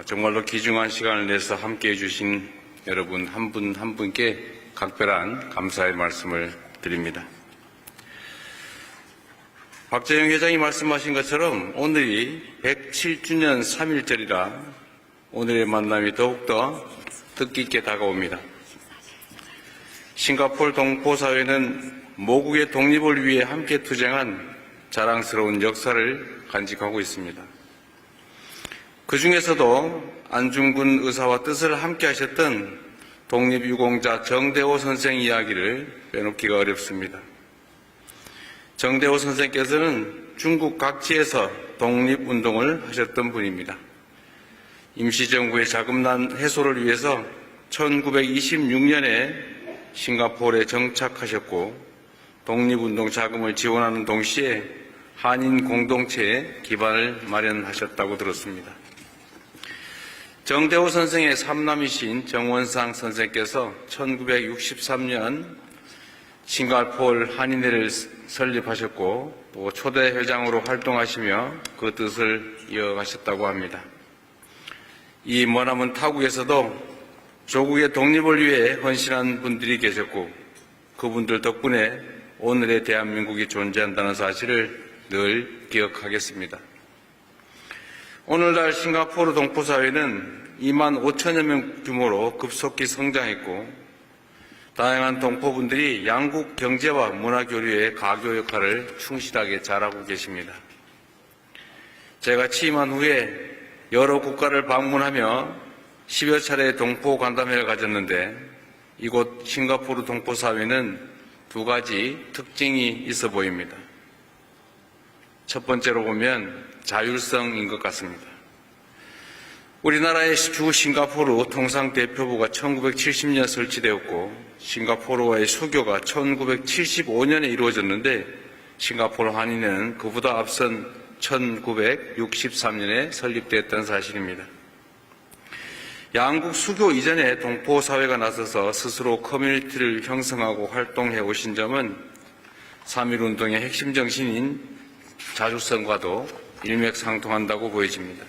정말로 귀중한 시간을 내서 함께해 주신 여러분 한 분 한 분께 각별한 감사의 말씀을 드립니다. 박재영 회장이 말씀하신 것처럼 오늘이 107주년 3.1절이라 오늘의 만남이 더욱더 뜻깊게 다가옵니다. 싱가포르 동포사회는 모국의 독립을 위해 함께 투쟁한 자랑스러운 역사를 간직하고 있습니다. 그 중에서도 안중근 의사와 뜻을 함께 하셨던 독립유공자 정대호 선생 이야기를 빼놓기가 어렵습니다. 정대호 선생께서는 중국 각지에서 독립운동을 하셨던 분입니다. 임시정부의 자금난 해소를 위해서 1926년에 싱가포르에 정착하셨고 독립운동 자금을 지원하는 동시에 한인 공동체의 기반을 마련하셨다고 들었습니다. 정대호 선생의 삼남이신 정원상 선생께서 1963년 싱가포르 한인회를 설립하셨고 또 초대 회장으로 활동하시며 그 뜻을 이어가셨다고 합니다. 이 머나먼 타국에서도 조국의 독립을 위해 헌신한 분들이 계셨고 그분들 덕분에 오늘의 대한민국이 존재한다는 사실을 늘 기억하겠습니다. 오늘날 싱가포르 동포사회는 2만 5천여 명 규모로 급속히 성장했고 다양한 동포분들이 양국 경제와 문화교류의 가교 역할을 충실하게 잘하고 계십니다. 제가 취임한 후에 여러 국가를 방문하며 10여 차례 동포 간담회를 가졌는데 이곳 싱가포르 동포사회는 두 가지 특징이 있어 보입니다. 첫 번째로 보면 자율성인 것 같습니다. 우리나라의 주 싱가포르 통상대표부가 1970년 설치되었고 싱가포르와의 수교가 1975년에 이루어졌는데 싱가포르 한인회는 그보다 앞선 1963년에 설립됐던 사실입니다. 양국 수교 이전에 동포사회가 나서서 스스로 커뮤니티를 형성하고 활동해 오신 점은 3.1운동의 핵심 정신인 자주성과도 일맥상통한다고 보여집니다.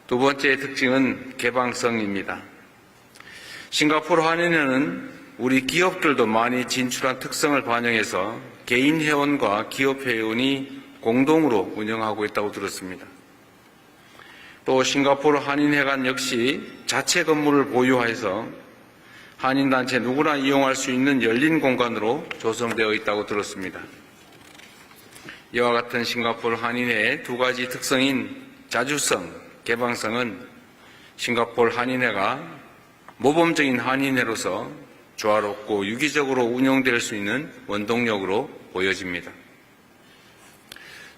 두 번째 특징은 개방성입니다. 싱가포르 한인회는 우리 기업들도 많이 진출한 특성을 반영해서 개인 회원과 기업 회원이 공동으로 운영하고 있다고 들었습니다. 또 싱가포르 한인회관 역시 자체 건물을 보유해서 한인단체 누구나 이용할 수 있는 열린 공간으로 조성되어 있다고 들었습니다. 이와 같은 싱가포르 한인회의 두 가지 특성인 자주성, 개방성은 싱가포르 한인회가 모범적인 한인회로서 조화롭고 유기적으로 운영될 수 있는 원동력으로 보여집니다.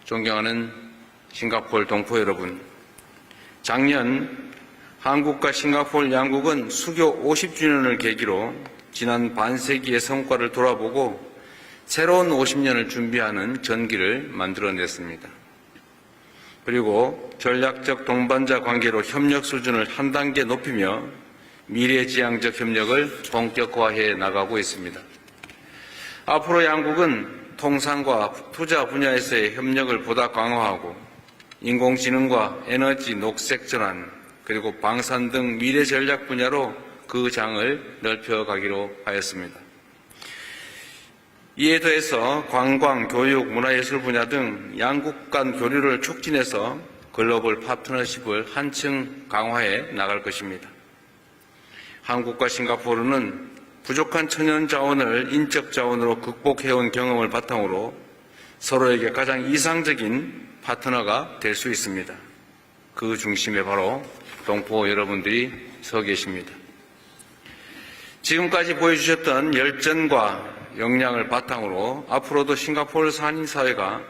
존경하는 싱가포르 동포 여러분, 작년 한국과 싱가포르 양국은 수교 50주년을 계기로 지난 반세기의 성과를 돌아보고 새로운 50년을 준비하는 전기를 만들어냈습니다. 그리고 전략적 동반자 관계로 협력 수준을 한 단계 높이며 미래지향적 협력을 본격화해 나가고 있습니다. 앞으로 양국은 통상과 투자 분야에서의 협력을 보다 강화하고 인공지능과 에너지, 녹색 전환, 그리고 방산 등 미래 전략 분야로 그 장을 넓혀가기로 하였습니다. 이에 더해서 관광, 교육, 문화예술 분야 등 양국 간 교류를 촉진해서 글로벌 파트너십을 한층 강화해 나갈 것입니다. 한국과 싱가포르는 부족한 천연 자원을 인적 자원으로 극복해온 경험을 바탕으로 서로에게 가장 이상적인 파트너가 될 수 있습니다. 그 중심에 바로 동포 여러분들이 서 계십니다. 지금까지 보여주셨던 열정과 역량을 바탕으로 앞으로도 싱가포르 한인사회가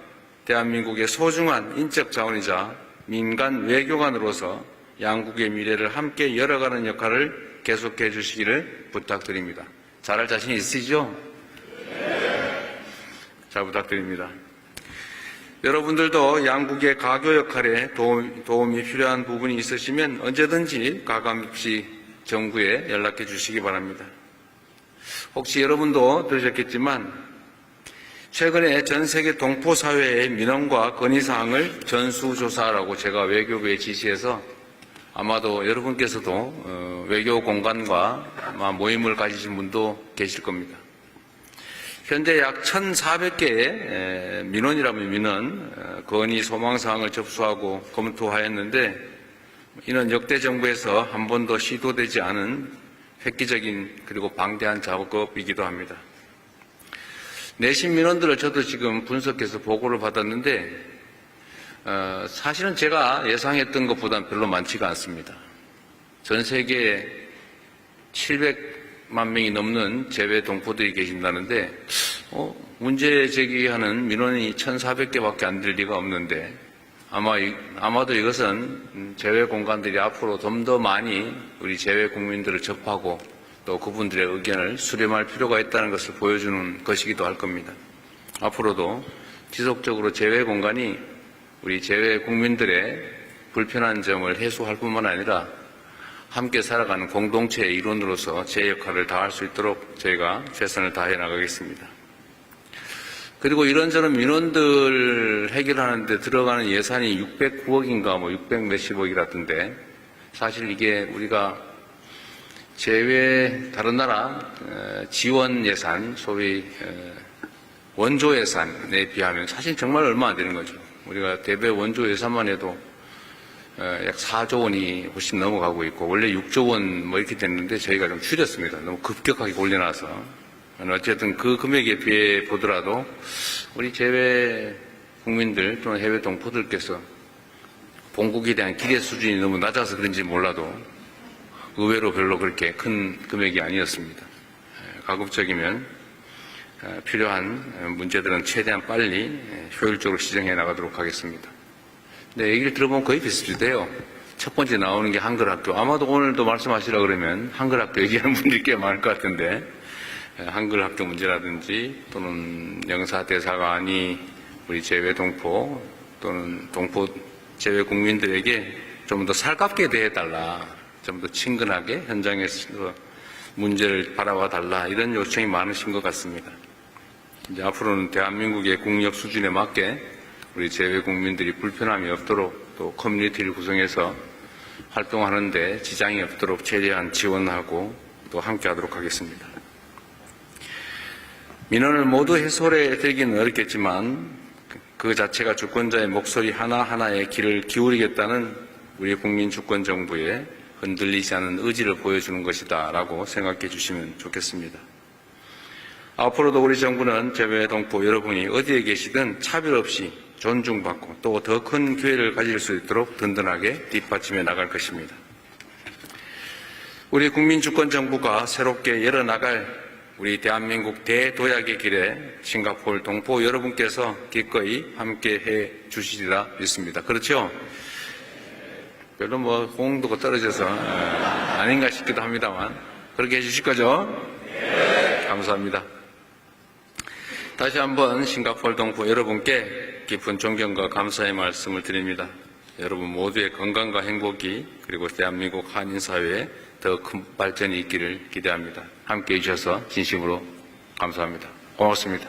대한민국의 소중한 인적 자원이자 민간 외교관으로서 양국의 미래를 함께 열어가는 역할을 계속해 주시기를 부탁드립니다. 잘할 자신 있으시죠? 잘 부탁드립니다. 여러분들도 양국의 가교 역할에 도움이 필요한 부분이 있으시면 언제든지 가감없이 정부에 연락해 주시기 바랍니다. 혹시 여러분도 들으셨겠지만 최근에 전 세계 동포사회의 민원과 건의사항을 전수조사하라고 제가 외교부에 지시해서 아마도 여러분께서도 외교 공간과 아마 모임을 가지신 분도 계실 겁니다. 현재 약 1,400개의 민원이라면 민원, 건의 소망사항을 접수하고 검토하였는데 이는 역대 정부에서 한 번도 시도되지 않은 획기적인 그리고 방대한 작업이기도 합니다. 내신 민원들을 저도 지금 분석해서 보고를 받았는데 사실은 제가 예상했던 것보다는 별로 많지가 않습니다. 전 세계에 700만 명이 넘는 재외 동포들이 계신다는데 문제 제기하는 민원이 1,400개밖에 안 될 리가 없는데 아마도 이것은 재외 공간들이 앞으로 좀 더 많이 우리 재외 국민들을 접하고 또 그분들의 의견을 수렴할 필요가 있다는 것을 보여주는 것이기도 할 겁니다. 앞으로도 지속적으로 재외 공간이 우리 재외 국민들의 불편한 점을 해소할 뿐만 아니라 함께 살아가는 공동체의 일원으로서 제 역할을 다할 수 있도록 저희가 최선을 다해 나가겠습니다. 그리고 이런저런 민원들 해결하는데 들어가는 예산이 609억인가 600 몇십억이라던데 사실 이게 우리가 다른 나라 지원 예산, 소위 원조 예산에 비하면 사실 정말 얼마 안 되는 거죠. 우리가 대배 원조 예산만 해도 약 4조 원이 훨씬 넘어가고 있고 원래 6조 원 이렇게 됐는데 저희가 좀 줄였습니다. 너무 급격하게 올려놔서. 어쨌든 그 금액에 비해 보더라도 우리 재외 국민들 또는 해외 동포들께서 본국에 대한 기대 수준이 너무 낮아서 그런지 몰라도 의외로 별로 그렇게 큰 금액이 아니었습니다. 가급적이면 필요한 문제들은 최대한 빨리 효율적으로 시정해 나가도록 하겠습니다. 네, 얘기를 들어보면 거의 비슷해요. 첫 번째 나오는 게 한글학교. 아마도 오늘도 말씀하시라 그러면 한글학교 얘기하는 분들이 꽤 많을 것 같은데 한글학교 문제라든지 또는 영사대사관이 우리 재외 동포 또는 동포 재외 국민들에게 좀 더 살갑게 대해달라. 좀 더 친근하게 현장에서 문제를 바라봐 달라. 이런 요청이 많으신 것 같습니다. 이제 앞으로는 대한민국의 국력 수준에 맞게 우리 재외 국민들이 불편함이 없도록 또 커뮤니티를 구성해서 활동하는데 지장이 없도록 최대한 지원하고 또 함께 하도록 하겠습니다. 민원을 모두 해소해 드리기는 어렵겠지만 그 자체가 주권자의 목소리 하나하나에 귀를 기울이겠다는 우리 국민 주권 정부의 흔들리지 않은 의지를 보여주는 것이다 라고 생각해 주시면 좋겠습니다. 앞으로도 우리 정부는 재외 동포 여러분이 어디에 계시든 차별 없이 존중받고 또 더 큰 기회를 가질 수 있도록 든든하게 뒷받침해 나갈 것입니다. 우리 국민주권정부가 새롭게 열어나갈 우리 대한민국 대도약의 길에 싱가포르 동포 여러분께서 기꺼이 함께해 주시리라 믿습니다. 그렇죠? 별로 호응도가 떨어져서 아닌가 싶기도 합니다만 그렇게 해주실 거죠? 네. 감사합니다. 다시 한번 싱가포르 동포 여러분께 깊은 존경과 감사의 말씀을 드립니다. 여러분 모두의 건강과 행복이 그리고 대한민국 한인사회에 더 큰 발전이 있기를 기대합니다. 함께해 주셔서 진심으로 감사합니다. 고맙습니다.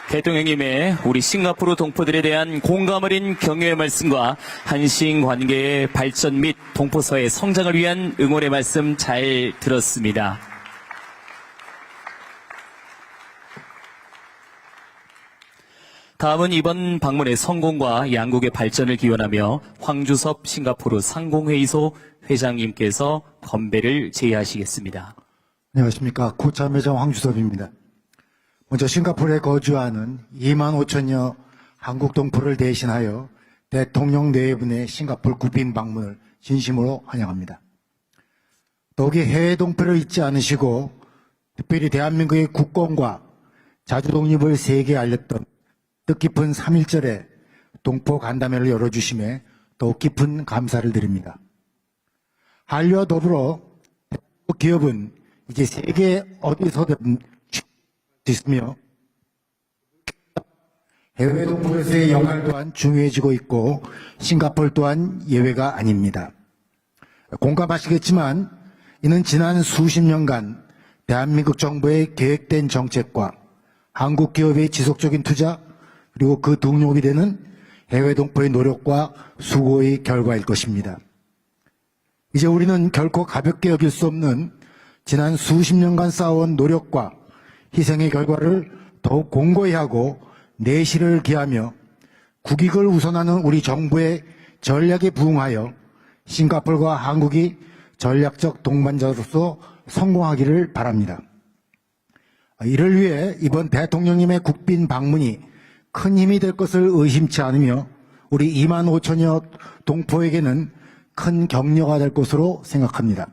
대통령님의 우리 싱가포르 동포들에 대한 공감 어린 격려의 말씀과 한신 관계의 발전 및 동포사회의 성장을 위한 응원의 말씀 잘 들었습니다. 다음은 이번 방문의 성공과 양국의 발전을 기원하며 황주섭 싱가포르 상공회의소 회장님께서 건배를 제의하시겠습니다. 안녕하십니까. 고참회장 황주섭입니다. 먼저 싱가포르에 거주하는 2만 5천여 한국 동포를 대신하여 대통령 내외분의 싱가포르 국빈 방문을 진심으로 환영합니다. 더욱이 해외 동포를 잊지 않으시고 특별히 대한민국의 국권과 자주 독립을 세계에 알렸던 뜻깊은 3.1절에 동포 간담회를 열어주심에 더욱 깊은 감사를 드립니다. 한류와 더불어 기업은 이제 세계 어디서든 있으며 해외 동포에서의 역할 또한 중요해지고 있고 싱가포르 또한 예외가 아닙니다. 공감하시겠지만 이는 지난 수십 년간 대한민국 정부의 계획된 정책과 한국 기업의 지속적인 투자 그리고 그 동력이 되는 해외 동포의 노력과 수고의 결과일 것입니다. 이제 우리는 결코 가볍게 여길 수 없는 지난 수십 년간 쌓아온 노력과 희생의 결과를 더욱 공고히 하고 내실을 기하며 국익을 우선하는 우리 정부의 전략에 부응하여 싱가포르와 한국이 전략적 동반자로서 성공하기를 바랍니다. 이를 위해 이번 대통령님의 국빈 방문이 큰 힘이 될 것을 의심치 않으며 우리 2만 5천여 동포에게는 큰 격려가 될 것으로 생각합니다.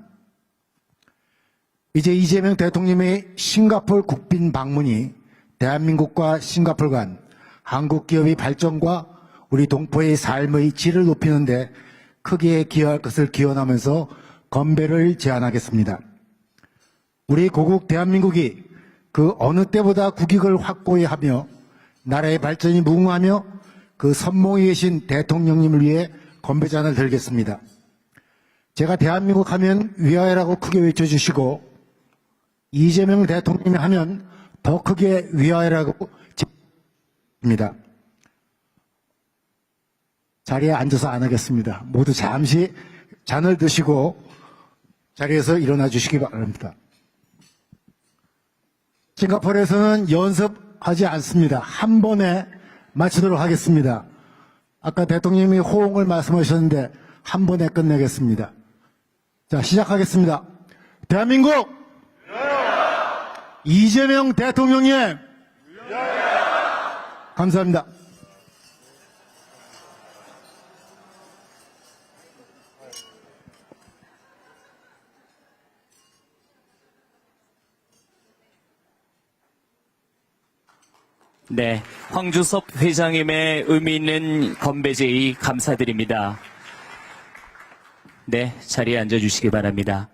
이제 이재명 대통령의 싱가포르 국빈 방문이 대한민국과 싱가포르 간 한국 기업의 발전과 우리 동포의 삶의 질을 높이는데 크게 기여할 것을 기원하면서 건배를 제안하겠습니다. 우리 고국 대한민국이 그 어느 때보다 국익을 확고히 하며 나라의 발전이 무궁하며 그 선봉에 계신 대통령님을 위해 건배잔을 들겠습니다. 제가 대한민국 하면 위하여라고 크게 외쳐주시고 이재명 대통령이 하면 더 크게 위하여라고 칩니다. 자리에 앉아서 안 하겠습니다. 모두 잠시 잔을 드시고 자리에서 일어나 주시기 바랍니다. 싱가포르에서는 연습하지 않습니다. 한 번에 마치도록 하겠습니다. 아까 대통령님이 호응을 말씀하셨는데 한 번에 끝내겠습니다. 자, 시작하겠습니다. 대한민국 이재명 대통령님 감사합니다. 네, 황주섭 회장님의 의미 있는 건배제의 감사드립니다. 네, 자리에 앉아주시기 바랍니다.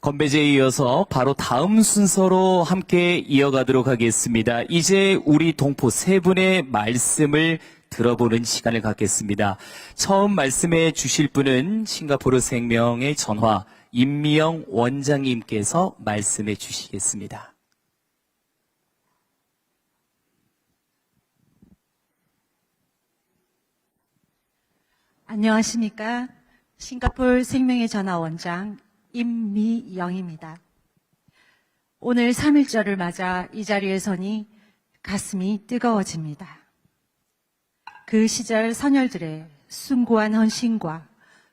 건배제에 이어서 바로 다음 순서로 함께 이어가도록 하겠습니다. 이제 우리 동포 세 분의 말씀을 들어보는 시간을 갖겠습니다. 처음 말씀해 주실 분은 싱가포르 생명의 전화 임미영 원장님께서 말씀해 주시겠습니다. 안녕하십니까. 싱가포르 생명의 전화 원장 임미영입니다. 오늘 3.1절을 맞아 이 자리에 서니 가슴이 뜨거워집니다. 그 시절 선열들의 숭고한 헌신과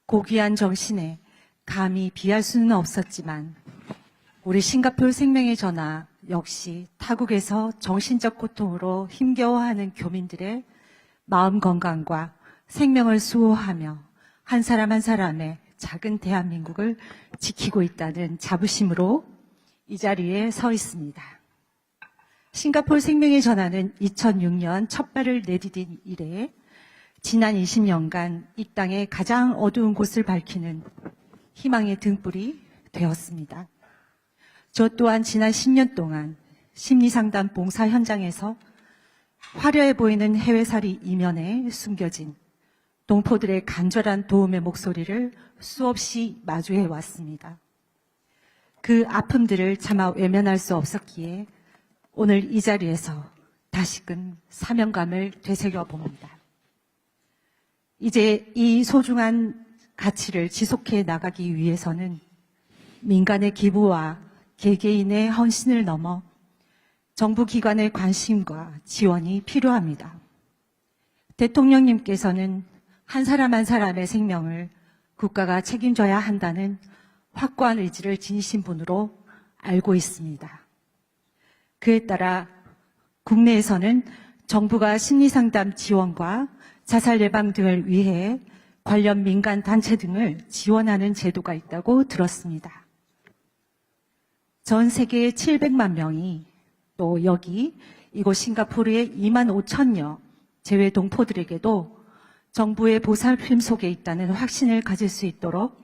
고귀한 정신에 감히 비할 수는 없었지만 우리 싱가포르 생명의 전화 역시 타국에서 정신적 고통으로 힘겨워하는 교민들의 마음 건강과 생명을 수호하며 한 사람 한 사람의 작은 대한민국을 지키고 있다는 자부심으로 이 자리에 서 있습니다. 싱가포르 생명의 전화는 2006년 첫 발을 내디딘 이래 지난 20년간 이 땅의 가장 어두운 곳을 밝히는 희망의 등불이 되었습니다. 저 또한 지난 10년 동안 심리상담 봉사 현장에서 화려해 보이는 해외살이 이면에 숨겨진 동포들의 간절한 도움의 목소리를 수없이 마주해 왔습니다. 그 아픔들을 차마 외면할 수 없었기에 오늘 이 자리에서 다시금 사명감을 되새겨 봅니다. 이제 이 소중한 가치를 지속해 나가기 위해서는 민간의 기부와 개개인의 헌신을 넘어 정부 기관의 관심과 지원이 필요합니다. 대통령님께서는 한 사람 한 사람의 생명을 국가가 책임져야 한다는 확고한 의지를 지니신 분으로 알고 있습니다. 그에 따라 국내에서는 정부가 심리상담 지원과 자살 예방 등을 위해 관련 민간 단체 등을 지원하는 제도가 있다고 들었습니다. 전 세계 700만 명이 또 여기 이곳 싱가포르의 2만 5천여 재외 동포들에게도 정부의 보살핌 속에 있다는 확신을 가질 수 있도록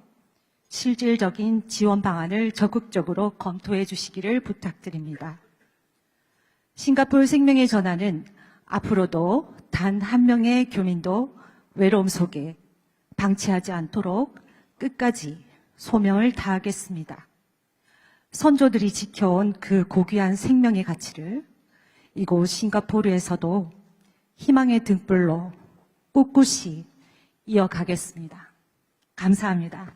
실질적인 지원 방안을 적극적으로 검토해 주시기를 부탁드립니다. 싱가포르 생명의 전화는 앞으로도 단 한 명의 교민도 외로움 속에 방치하지 않도록 끝까지 소명을 다하겠습니다. 선조들이 지켜온 그 고귀한 생명의 가치를 이곳 싱가포르에서도 희망의 등불로 꿋꿋이 이어가겠습니다. 감사합니다.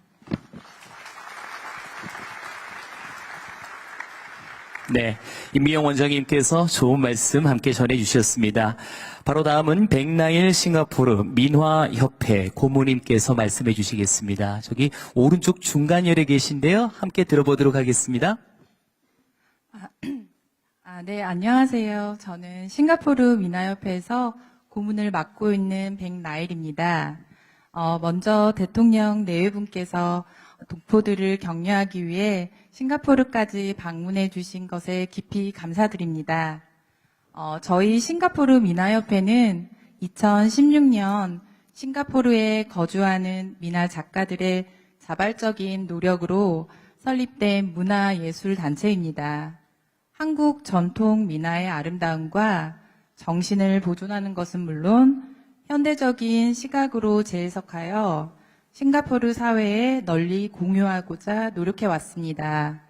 네, 임미영 원장님께서 좋은 말씀 함께 전해주셨습니다. 바로 다음은 백나일 싱가포르 민화협회 고모님께서 말씀해 주시겠습니다. 저기 오른쪽 중간열에 계신데요. 함께 들어보도록 하겠습니다. 네, 안녕하세요. 저는 싱가포르 민화협회에서 고문을 맡고 있는 백나일입니다. 먼저 대통령 내외분께서 동포들을 격려하기 위해 싱가포르까지 방문해 주신 것에 깊이 감사드립니다. 저희 싱가포르 미나협회는 2016년 싱가포르에 거주하는 미나 작가들의 자발적인 노력으로 설립된 문화예술단체입니다. 한국 전통 미나의 아름다움과 정신을 보존하는 것은 물론 현대적인 시각으로 재해석하여 싱가포르 사회에 널리 공유하고자 노력해 왔습니다.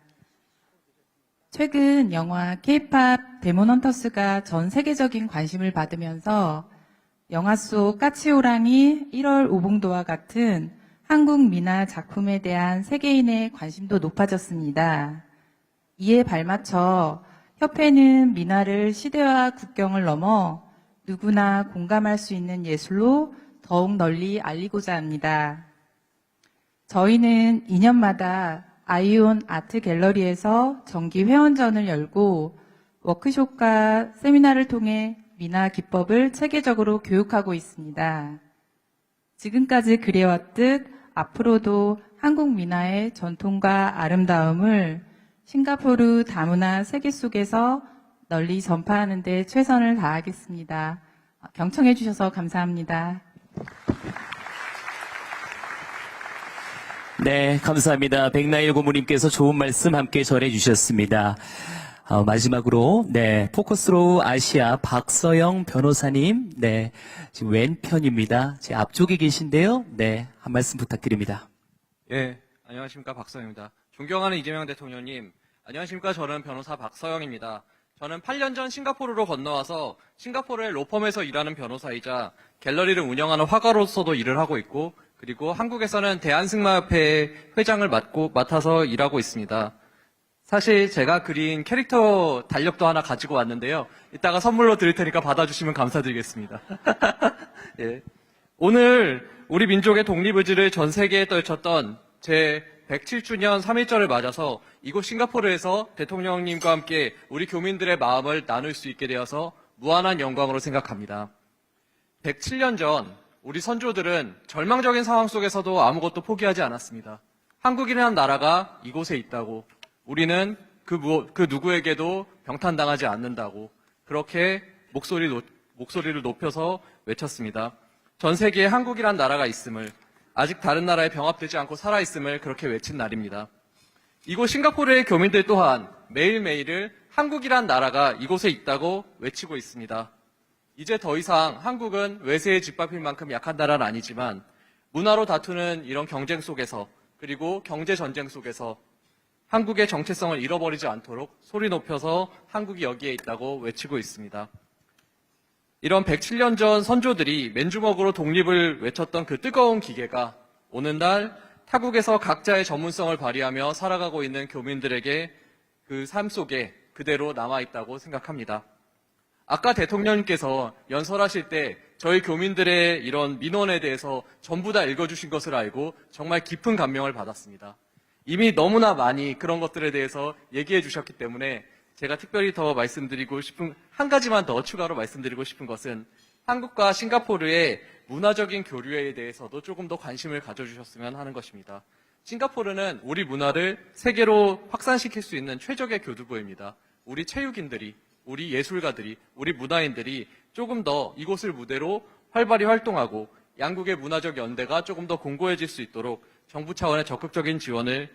최근 영화 K-POP 데몬 헌터스가 전 세계적인 관심을 받으면서 영화 속 까치호랑이 1월 오봉도와 같은 한국 미나 작품에 대한 세계인의 관심도 높아졌습니다. 이에 발맞춰 협회는 미나를 시대와 국경을 넘어 누구나 공감할 수 있는 예술로 더욱 널리 알리고자 합니다. 저희는 2년마다 아이온 아트 갤러리에서 정기 회원전을 열고 워크숍과 세미나를 통해 미나 기법을 체계적으로 교육하고 있습니다. 지금까지 그래왔듯 앞으로도 한국 미나의 전통과 아름다움을 싱가포르 다문화 세계 속에서 널리 전파하는 데 최선을 다하겠습니다. 경청해 주셔서 감사합니다. 네, 감사합니다. 백나일 고모님께서 좋은 말씀 함께 전해 주셨습니다. 마지막으로, 네, 포커스로 아시아 박서영 변호사님, 네, 지금 왼편입니다. 제 앞쪽에 계신데요. 네, 한 말씀 부탁드립니다. 예, 안녕하십니까. 박서영입니다. 존경하는 이재명 대통령님, 안녕하십니까. 저는 변호사 박서영입니다. 저는 8년 전 싱가포르로 건너와서 싱가포르의 로펌에서 일하는 변호사이자 갤러리를 운영하는 화가로서도 일을 하고 있고, 그리고 한국에서는 대한승마협회 회장을 맡아서 일하고 있습니다. 사실 제가 그린 캐릭터 달력도 하나 가지고 왔는데요. 이따가 선물로 드릴 테니까 받아주시면 감사드리겠습니다. 예. 오늘 우리 민족의 독립의지를 전 세계에 떨쳤던 제 107주년 3.1절을 맞아서 이곳 싱가포르에서 대통령님과 함께 우리 교민들의 마음을 나눌 수 있게 되어서 무한한 영광으로 생각합니다. 107년 전 우리 선조들은 절망적인 상황 속에서도 아무것도 포기하지 않았습니다. 한국이라는 나라가 이곳에 있다고, 우리는 그 누구에게도 병탄당하지 않는다고 그렇게 목소리를 높여서 외쳤습니다. 전 세계에 한국이란 나라가 있음을, 아직 다른 나라에 병합되지 않고 살아있음을 그렇게 외친 날입니다. 이곳 싱가포르의 교민들 또한 매일매일을 한국이란 나라가 이곳에 있다고 외치고 있습니다. 이제 더 이상 한국은 외세에 짓밟힐 만큼 약한 나라는 아니지만 문화로 다투는 이런 경쟁 속에서, 그리고 경제 전쟁 속에서 한국의 정체성을 잃어버리지 않도록 소리 높여서 한국이 여기에 있다고 외치고 있습니다. 이런 107년 전 선조들이 맨주먹으로 독립을 외쳤던 그 뜨거운 기계가 오늘날 타국에서 각자의 전문성을 발휘하며 살아가고 있는 교민들에게 그 삶 속에 그대로 남아있다고 생각합니다. 아까 대통령님께서 연설하실 때 저희 교민들의 이런 민원에 대해서 전부 다 읽어주신 것을 알고 정말 깊은 감명을 받았습니다. 이미 너무나 많이 그런 것들에 대해서 얘기해 주셨기 때문에 제가 특별히 더 말씀드리고 싶은, 한 가지만 더 추가로 말씀드리고 싶은 것은 한국과 싱가포르의 문화적인 교류에 대해서도 조금 더 관심을 가져주셨으면 하는 것입니다. 싱가포르는 우리 문화를 세계로 확산시킬 수 있는 최적의 교두보입니다. 우리 체육인들이, 우리 예술가들이, 우리 문화인들이 조금 더 이곳을 무대로 활발히 활동하고 양국의 문화적 연대가 조금 더 공고해질 수 있도록 정부 차원의 적극적인 지원을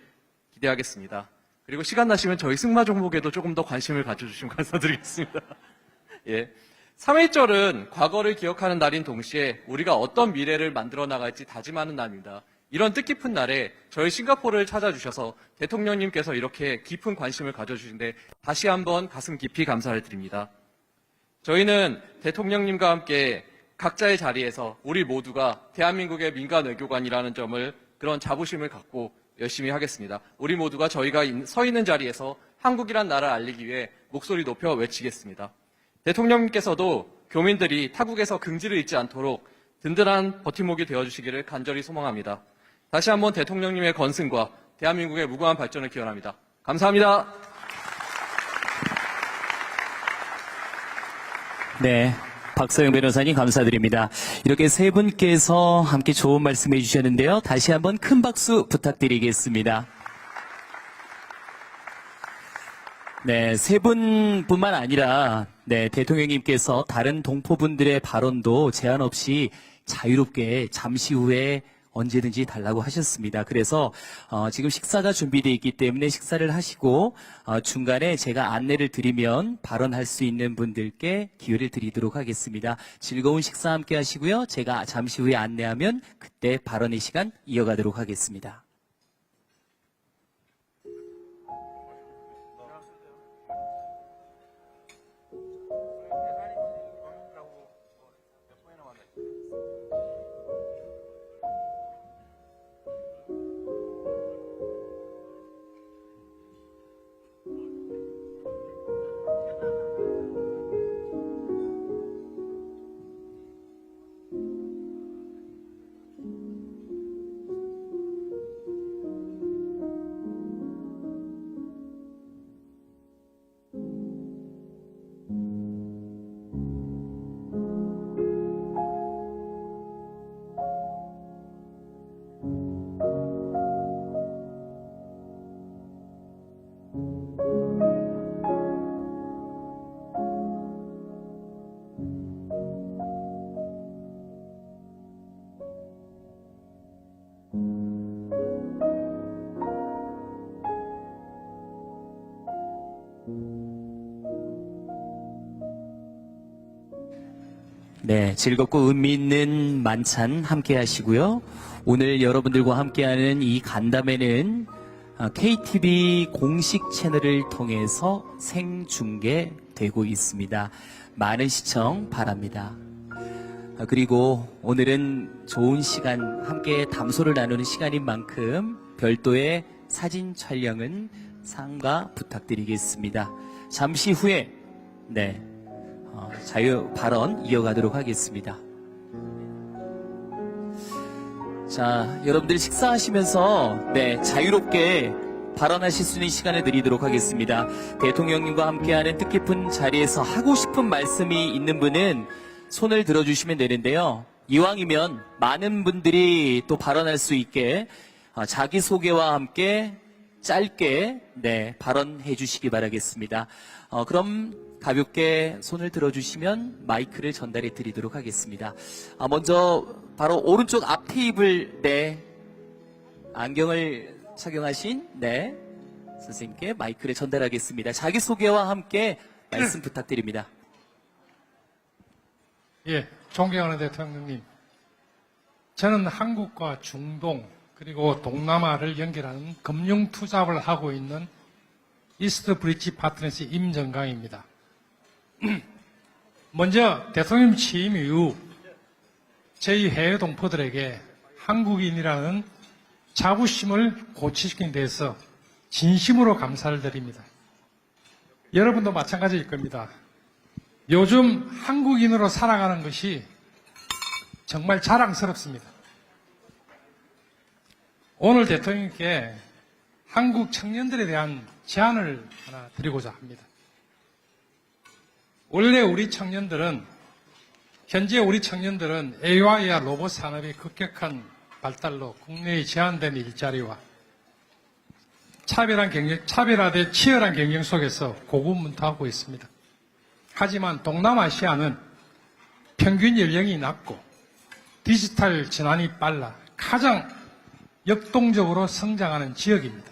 기대하겠습니다. 그리고 시간 나시면 저희 승마 종목에도 조금 더 관심을 가져주시면 감사드리겠습니다. 예. 3.1절은 과거를 기억하는 날인 동시에 우리가 어떤 미래를 만들어 나갈지 다짐하는 날입니다. 이런 뜻깊은 날에 저희 싱가포르를 찾아주셔서 대통령님께서 이렇게 깊은 관심을 가져주신데 다시 한번 가슴 깊이 감사를 드립니다. 저희는 대통령님과 함께 각자의 자리에서 우리 모두가 대한민국의 민간 외교관이라는 점을, 그런 자부심을 갖고 열심히 하겠습니다. 우리 모두가 저희가 서 있는 자리에서 한국이란 나라를 알리기 위해 목소리 높여 외치겠습니다. 대통령님께서도 교민들이 타국에서 긍지를 잃지 않도록 든든한 버팀목이 되어주시기를 간절히 소망합니다. 다시 한번 대통령님의 건승과 대한민국의 무궁한 발전을 기원합니다. 감사합니다. 네, 박서영 변호사님 감사드립니다. 이렇게 세 분께서 함께 좋은 말씀해 주셨는데요. 다시 한번 큰 박수 부탁드리겠습니다. 네, 세 분뿐만 아니라 네, 대통령님께서 다른 동포분들의 발언도 제한 없이 자유롭게 잠시 후에 언제든지 달라고 하셨습니다. 그래서 지금 식사가 준비되어 있기 때문에 식사를 하시고 중간에 제가 안내를 드리면 발언할 수 있는 분들께 기회를 드리도록 하겠습니다. 즐거운 식사 함께 하시고요. 제가 잠시 후에 안내하면 그때 발언의 시간 이어가도록 하겠습니다. 네, 즐겁고 의미 있는 만찬 함께 하시고요. 오늘 여러분들과 함께하는 이 간담회는 KTV 공식 채널을 통해서 생중계되고 있습니다. 많은 시청 바랍니다. 그리고 오늘은 좋은 시간, 함께 담소를 나누는 시간인 만큼 별도의 사진 촬영은 삼가 부탁드리겠습니다. 잠시 후에 네, 자유 발언 이어가도록 하겠습니다. 자, 여러분들 식사하시면서 네, 자유롭게 발언하실 수 있는 시간을 드리도록 하겠습니다. 대통령님과 함께하는 뜻깊은 자리에서 하고 싶은 말씀이 있는 분은 손을 들어주시면 되는데요. 이왕이면 많은 분들이 또 발언할 수 있게 자기소개와 함께 짧게 네, 발언해 주시기 바라겠습니다. 그럼 가볍게 손을 들어주시면 마이크를 전달해 드리도록 하겠습니다. 먼저 바로 오른쪽 앞 테이블 네, 안경을 착용하신 네, 선생님께 마이크를 전달하겠습니다. 자기소개와 함께 말씀 부탁드립니다. 예, 존경하는 대통령님. 저는 한국과 중동 그리고 동남아를 연결하는 금융 투자를 하고 있는 이스트 브릿지 파트너십 임정강입니다. 먼저 대통령 취임 이후 저희 해외 동포들에게 한국인이라는 자부심을 고취시킨 데서 진심으로 감사를 드립니다. 여러분도 마찬가지일 겁니다. 요즘 한국인으로 살아가는 것이 정말 자랑스럽습니다. 오늘 대통령께 한국 청년들에 대한 제안을 하나 드리고자 합니다. 원래 현재 우리 청년들은 AI와 로봇 산업의 급격한 발달로 국내에 제한된 일자리와 차별화된 치열한 경쟁 속에서 고군분투하고 있습니다. 하지만 동남아시아는 평균 연령이 낮고 디지털 전환이 빨라 가장 역동적으로 성장하는 지역입니다.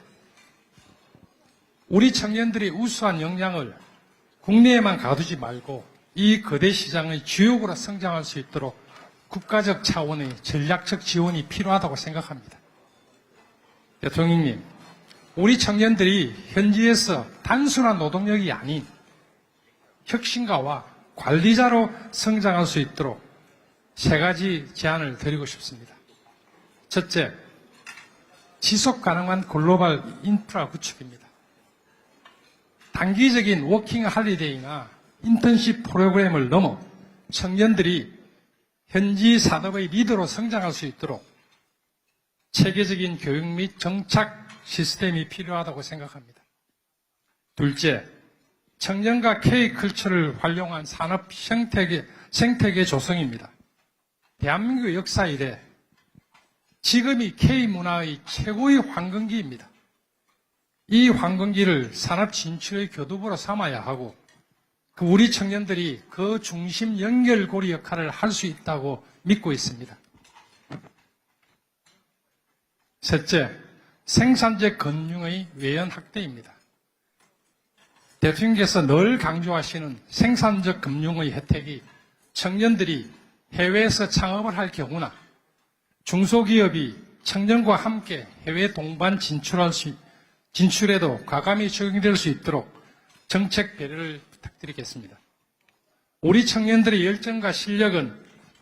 우리 청년들이 우수한 역량을 국내에만 가두지 말고 이 거대 시장의 주역으로 성장할 수 있도록 국가적 차원의 전략적 지원이 필요하다고 생각합니다. 대통령님, 우리 청년들이 현지에서 단순한 노동력이 아닌 혁신가와 관리자로 성장할 수 있도록 세 가지 제안을 드리고 싶습니다. 첫째, 지속 가능한 글로벌 인프라 구축입니다. 단기적인 워킹 할리데이나 인턴십 프로그램을 넘어 청년들이 현지 산업의 리더로 성장할 수 있도록 체계적인 교육 및 정착 시스템이 필요하다고 생각합니다. 둘째, 청년과 K컬처를 활용한 산업 생태계 조성입니다. 대한민국 역사 이래 지금이 K문화의 최고의 황금기입니다. 이 황금기를 산업 진출의 교두보로 삼아야 하고 우리 청년들이 그 중심 연결고리 역할을 할 수 있다고 믿고 있습니다. 셋째, 생산적 금융의 외연 확대입니다. 대통령께서 늘 강조하시는 생산적 금융의 혜택이 청년들이 해외에서 창업을 할 경우나 중소기업이 청년과 함께 해외 동반 진출에도 과감히 적용될 수 있도록 정책 배려를 부탁드리겠습니다. 우리 청년들의 열정과 실력은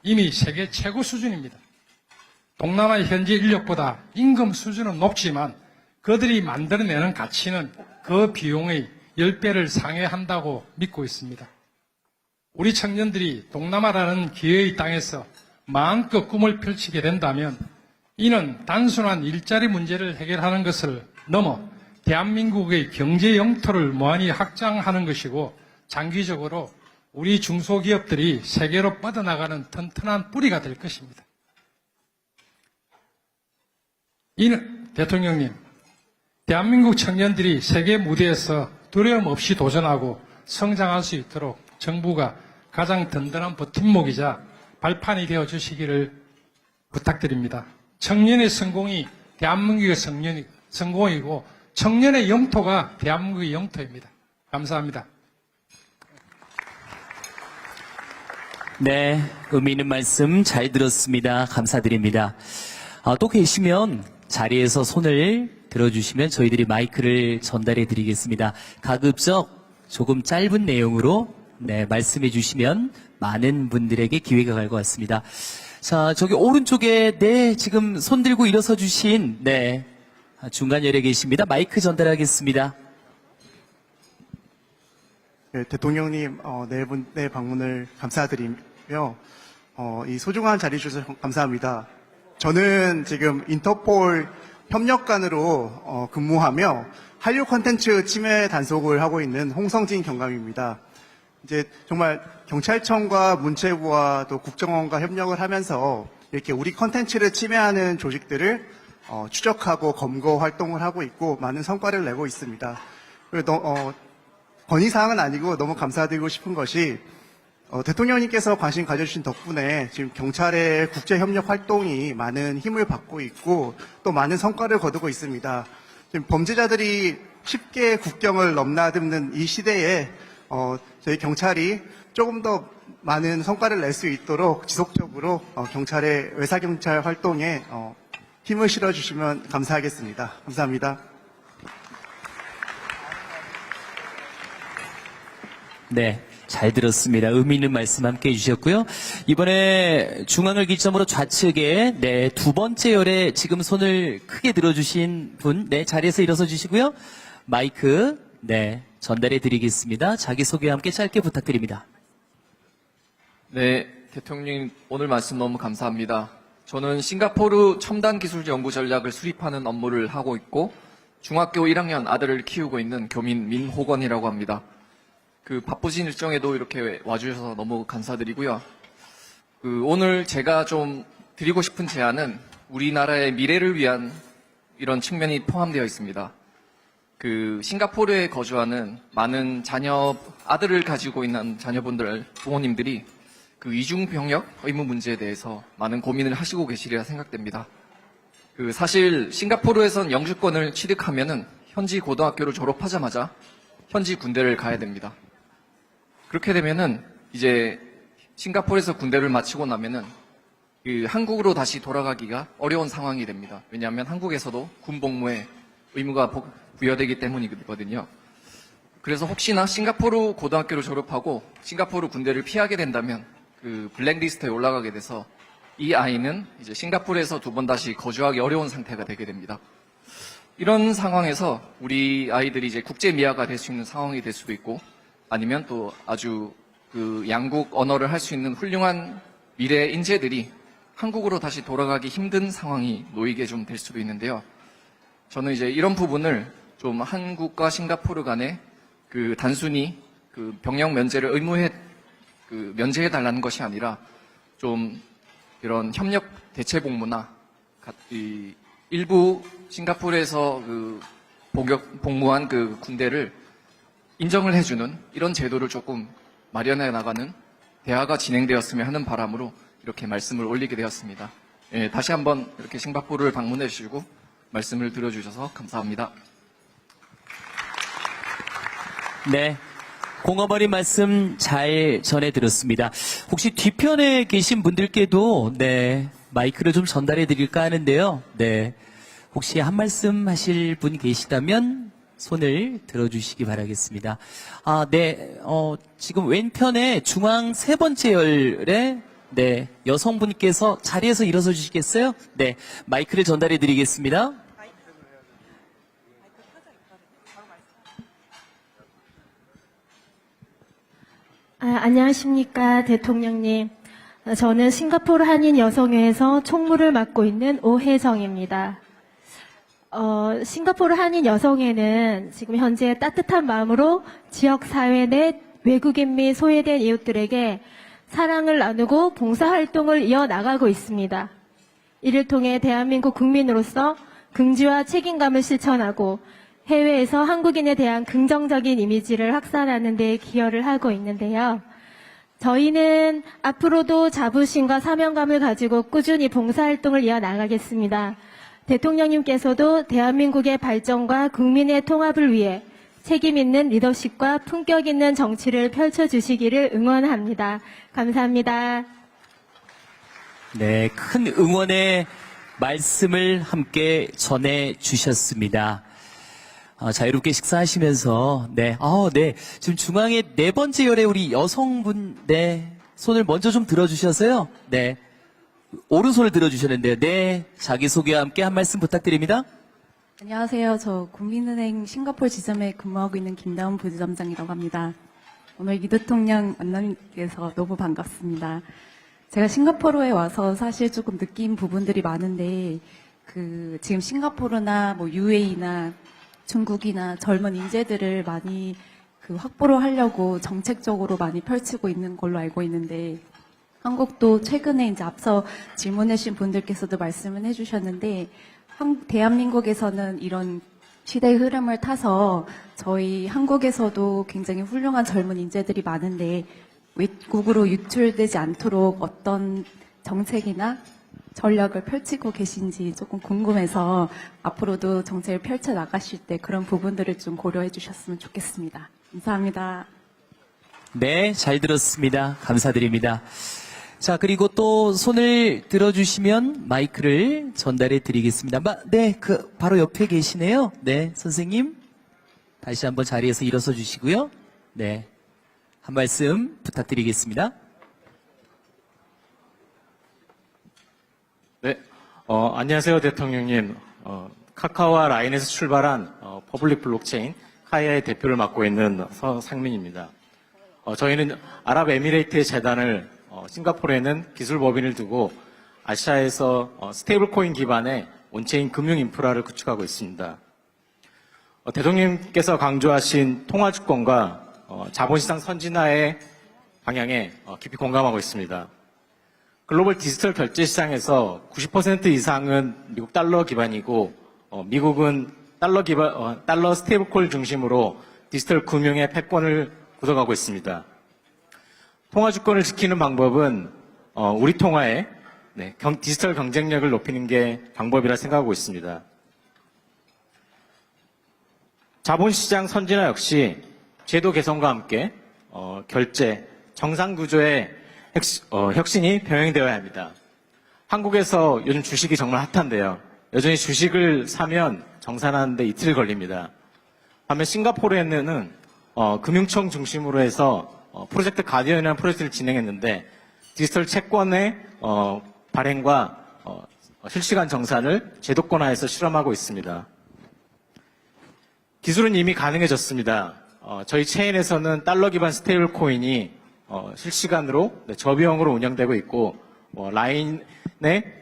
이미 세계 최고 수준입니다. 동남아의 현지 인력보다 임금 수준은 높지만 그들이 만들어내는 가치는 그 비용의 10배를 상회한다고 믿고 있습니다. 우리 청년들이 동남아라는 기회의 땅에서 마음껏 꿈을 펼치게 된다면 이는 단순한 일자리 문제를 해결하는 것을 넘어 대한민국의 경제 영토를 무한히 확장하는 것이고 장기적으로 우리 중소기업들이 세계로 뻗어나가는 튼튼한 뿌리가 될 것입니다. 이는 대통령님, 대한민국 청년들이 세계 무대에서 두려움 없이 도전하고 성장할 수 있도록 정부가 가장 든든한 버팀목이자 발판이 되어 주시기를 부탁드립니다. 청년의 성공이 대한민국의 성공이고 청년의 영토가 대한민국의 영토입니다. 감사합니다. 네, 의미 있는 말씀 잘 들었습니다. 감사드립니다. 또 계시면 자리에서 손을 들어주시면 저희들이 마이크를 전달해 드리겠습니다. 가급적 조금 짧은 내용으로 말씀해 주시면 많은 분들에게 기회가 갈 것 같습니다. 자, 저기 오른쪽에 지금 손 들고 일어서 주신 중간 열에 계십니다. 마이크 전달하겠습니다. 네, 대통령님 네 분의 방문을 감사드리며 이 소중한 자리 주셔서 감사합니다. 저는 지금 인터폴 협력관으로 근무하며 한류 콘텐츠 침해 단속을 하고 있는 홍성진 경감입니다. 이제 정말 경찰청과 문체부와 또 국정원과 협력을 하면서 이렇게 우리 콘텐츠를 침해하는 조직들을 추적하고 검거 활동을 하고 있고 많은 성과를 내고 있습니다. 건의사항은 아니고 너무 감사드리고 싶은 것이 대통령님께서 관심 가져주신 덕분에 지금 경찰의 국제협력 활동이 많은 힘을 받고 있고 또 많은 성과를 거두고 있습니다. 지금 범죄자들이 쉽게 국경을 넘나드는 이 시대에 저희 경찰이 조금 더 많은 성과를 낼 수 있도록 지속적으로 경찰의 외사경찰 활동에 힘을 실어주시면 감사하겠습니다. 감사합니다. 네, 잘 들었습니다. 의미 있는 말씀 함께 해주셨고요. 이번에 중앙을 기점으로 좌측에 두 번째 열에 지금 손을 크게 들어주신 분, 자리에서 일어서 주시고요. 마이크 전달해 드리겠습니다. 자기소개와 함께 짧게 부탁드립니다. 네, 대통령 오늘 말씀 너무 감사합니다. 저는 싱가포르 첨단기술연구 전략을 수립하는 업무를 하고 있고 중학교 1학년 아들을 키우고 있는 교민 민호건이라고 합니다. 바쁘신 일정에도 이렇게 와주셔서 너무 감사드리고요. 오늘 제가 좀 드리고 싶은 제안은 우리나라의 미래를 위한 이런 측면이 포함되어 있습니다. 싱가포르에 거주하는 많은 아들을 가지고 있는 자녀분들, 부모님들이 이중병역 의무 문제에 대해서 많은 고민을 하시고 계시리라 생각됩니다. 사실 싱가포르에선 영주권을 취득하면은 현지 고등학교를 졸업하자마자 현지 군대를 가야 됩니다. 그렇게 되면은 이제 싱가포르에서 군대를 마치고 나면은 한국으로 다시 돌아가기가 어려운 상황이 됩니다. 왜냐하면 한국에서도 군복무에 의무가 부여되기 때문이거든요. 그래서 혹시나 싱가포르 고등학교를 졸업하고 싱가포르 군대를 피하게 된다면 블랙리스트에 올라가게 돼서 이 아이는 이제 싱가포르에서 두 번 다시 거주하기 어려운 상태가 되게 됩니다. 이런 상황에서 우리 아이들이 이제 국제 미아가 될 수 있는 상황이 될 수도 있고 아니면 또 아주 양국 언어를 할 수 있는 훌륭한 미래 인재들이 한국으로 다시 돌아가기 힘든 상황이 놓이게 좀 될 수도 있는데요. 저는 이제 이런 부분을 좀 한국과 싱가포르 간의 그 단순히 그 병역 면제를 면제해 달라는 것이 아니라 좀 이런 협력 대체 복무나 일부 싱가포르에서 그 복무한 그 군대를 인정을 해주는 이런 제도를 조금 마련해 나가는 대화가 진행되었으면 하는 바람으로 이렇게 말씀을 올리게 되었습니다. 예, 다시 한번 이렇게 싱가포르를 방문해 주시고 말씀을 들어주셔서 감사합니다. 네. 공어버린 말씀 잘 전해 들었습니다. 혹시 뒤편에 계신 분들께도 네, 마이크를 좀 전달해 드릴까 하는데요. 네. 혹시 한 말씀 하실 분 계시다면 손을 들어주시기 바라겠습니다. 네. 지금 왼편에 중앙 세 번째 열에 네, 여성분께서 자리에서 일어서 주시겠어요? 네. 마이크를 전달해 드리겠습니다. 안녕하십니까, 대통령님. 저는 싱가포르 한인 여성회에서 총무를 맡고 있는 오혜정입니다. 싱가포르 한인 여성회는 지금 현재 따뜻한 마음으로 지역 사회 내 외국인 및 소외된 이웃들에게 사랑을 나누고 봉사활동을 이어나가고 있습니다. 이를 통해 대한민국 국민으로서 긍지와 책임감을 실천하고 해외에서 한국인에 대한 긍정적인 이미지를 확산하는 데 기여를 하고 있는데요. 저희는 앞으로도 자부심과 사명감을 가지고 꾸준히 봉사활동을 이어나가겠습니다. 대통령님께서도 대한민국의 발전과 국민의 통합을 위해 책임 있는 리더십과 품격 있는 정치를 펼쳐주시기를 응원합니다. 감사합니다. 네, 큰 응원의 말씀을 함께 전해 주셨습니다. 자유롭게 식사하시면서, 네, 네. 지금 중앙에 네 번째 열에 우리 여성분, 네, 손을 먼저 좀 들어주셔서요. 네. 오른손을 들어주셨는데요. 네. 자기소개와 함께 한 말씀 부탁드립니다. 안녕하세요. 저 국민은행 싱가포르 지점에 근무하고 있는 김다운 부지점장이라고 합니다. 오늘 이 대통령 만나서 너무 반갑습니다. 제가 싱가포르에 와서 사실 조금 느낀 부분들이 많은데, 지금 싱가포르나 뭐 UAE나 중국이나 젊은 인재들을 많이 확보를 하려고 정책적으로 많이 펼치고 있는 걸로 알고 있는데, 한국도 최근에 이제 앞서 질문해 주신 분들께서도 말씀을 해주셨는데, 대한민국에서는 이런 시대의 흐름을 타서 저희 한국에서도 굉장히 훌륭한 젊은 인재들이 많은데 외국으로 유출되지 않도록 어떤 정책이나 전략을 펼치고 계신지 조금 궁금해서 앞으로도 정책을 펼쳐 나가실 때 그런 부분들을 좀 고려해 주셨으면 좋겠습니다. 감사합니다. 네, 잘 들었습니다. 감사드립니다. 자, 그리고 또 손을 들어주시면 마이크를 전달해 드리겠습니다. 네, 바로 옆에 계시네요. 네, 선생님. 다시 한번 자리에서 일어서 주시고요. 네, 한 말씀 부탁드리겠습니다. 네, 안녕하세요, 대통령님. 카카오와 라인에서 출발한 퍼블릭 블록체인 카이아의 대표를 맡고 있는 서상민입니다. 저희는 아랍에미레이트의 재단을 싱가포르에는 기술법인을 두고 아시아에서 스테이블 코인 기반의 온체인 금융 인프라를 구축하고 있습니다. 대통령님께서 강조하신 통화주권과 자본시장 선진화의 방향에 깊이 공감하고 있습니다. 글로벌 디지털 결제 시장에서 90% 이상은 미국 달러 기반이고 미국은 달러 스테이블 코인 중심으로 디지털 금융의 패권을 굳어가고 있습니다. 통화주권을 지키는 방법은 우리 통화의 디지털 경쟁력을 높이는 게 방법이라 생각하고 있습니다. 자본시장 선진화 역시 제도 개선과 함께 결제, 정상구조의 혁신이 병행되어야 합니다. 한국에서 요즘 주식이 정말 핫한데요. 여전히 주식을 사면 정산하는데 이틀 걸립니다. 반면 싱가포르에는 금융청 중심으로 해서 프로젝트 가디언이라는 프로젝트를 진행했는데 디지털 채권의 발행과 실시간 정산을 제도권화해서 실험하고 있습니다. 기술은 이미 가능해졌습니다. 저희 체인에서는 달러 기반 스테이블 코인이 실시간으로 저비용으로 운영되고 있고 라인에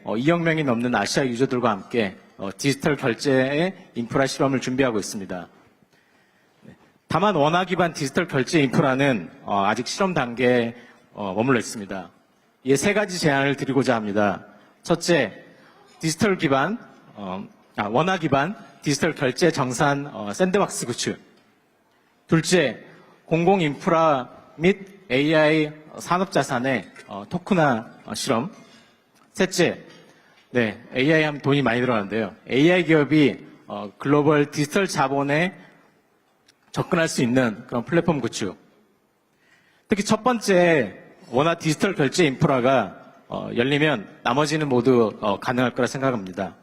2억 명이 넘는 아시아 유저들과 함께 디지털 결제의 인프라 실험을 준비하고 있습니다. 다만 원화 기반 디지털 결제 인프라는 아직 실험 단계에 머물러 있습니다. 이에 세 가지 제안을 드리고자 합니다. 첫째, 디지털 기반 원화 기반 디지털 결제 정산 샌드박스 구축. 둘째, 공공 인프라 및 AI 산업 자산의 토큰화 실험. 셋째, AI 하면 돈이 많이 들어가는데요. AI 기업이 글로벌 디지털 자본에 접근할 수 있는 그런 플랫폼 구축. 특히 첫 번째 원화 디지털 결제 인프라가 열리면 나머지는 모두 가능할 거라 생각합니다.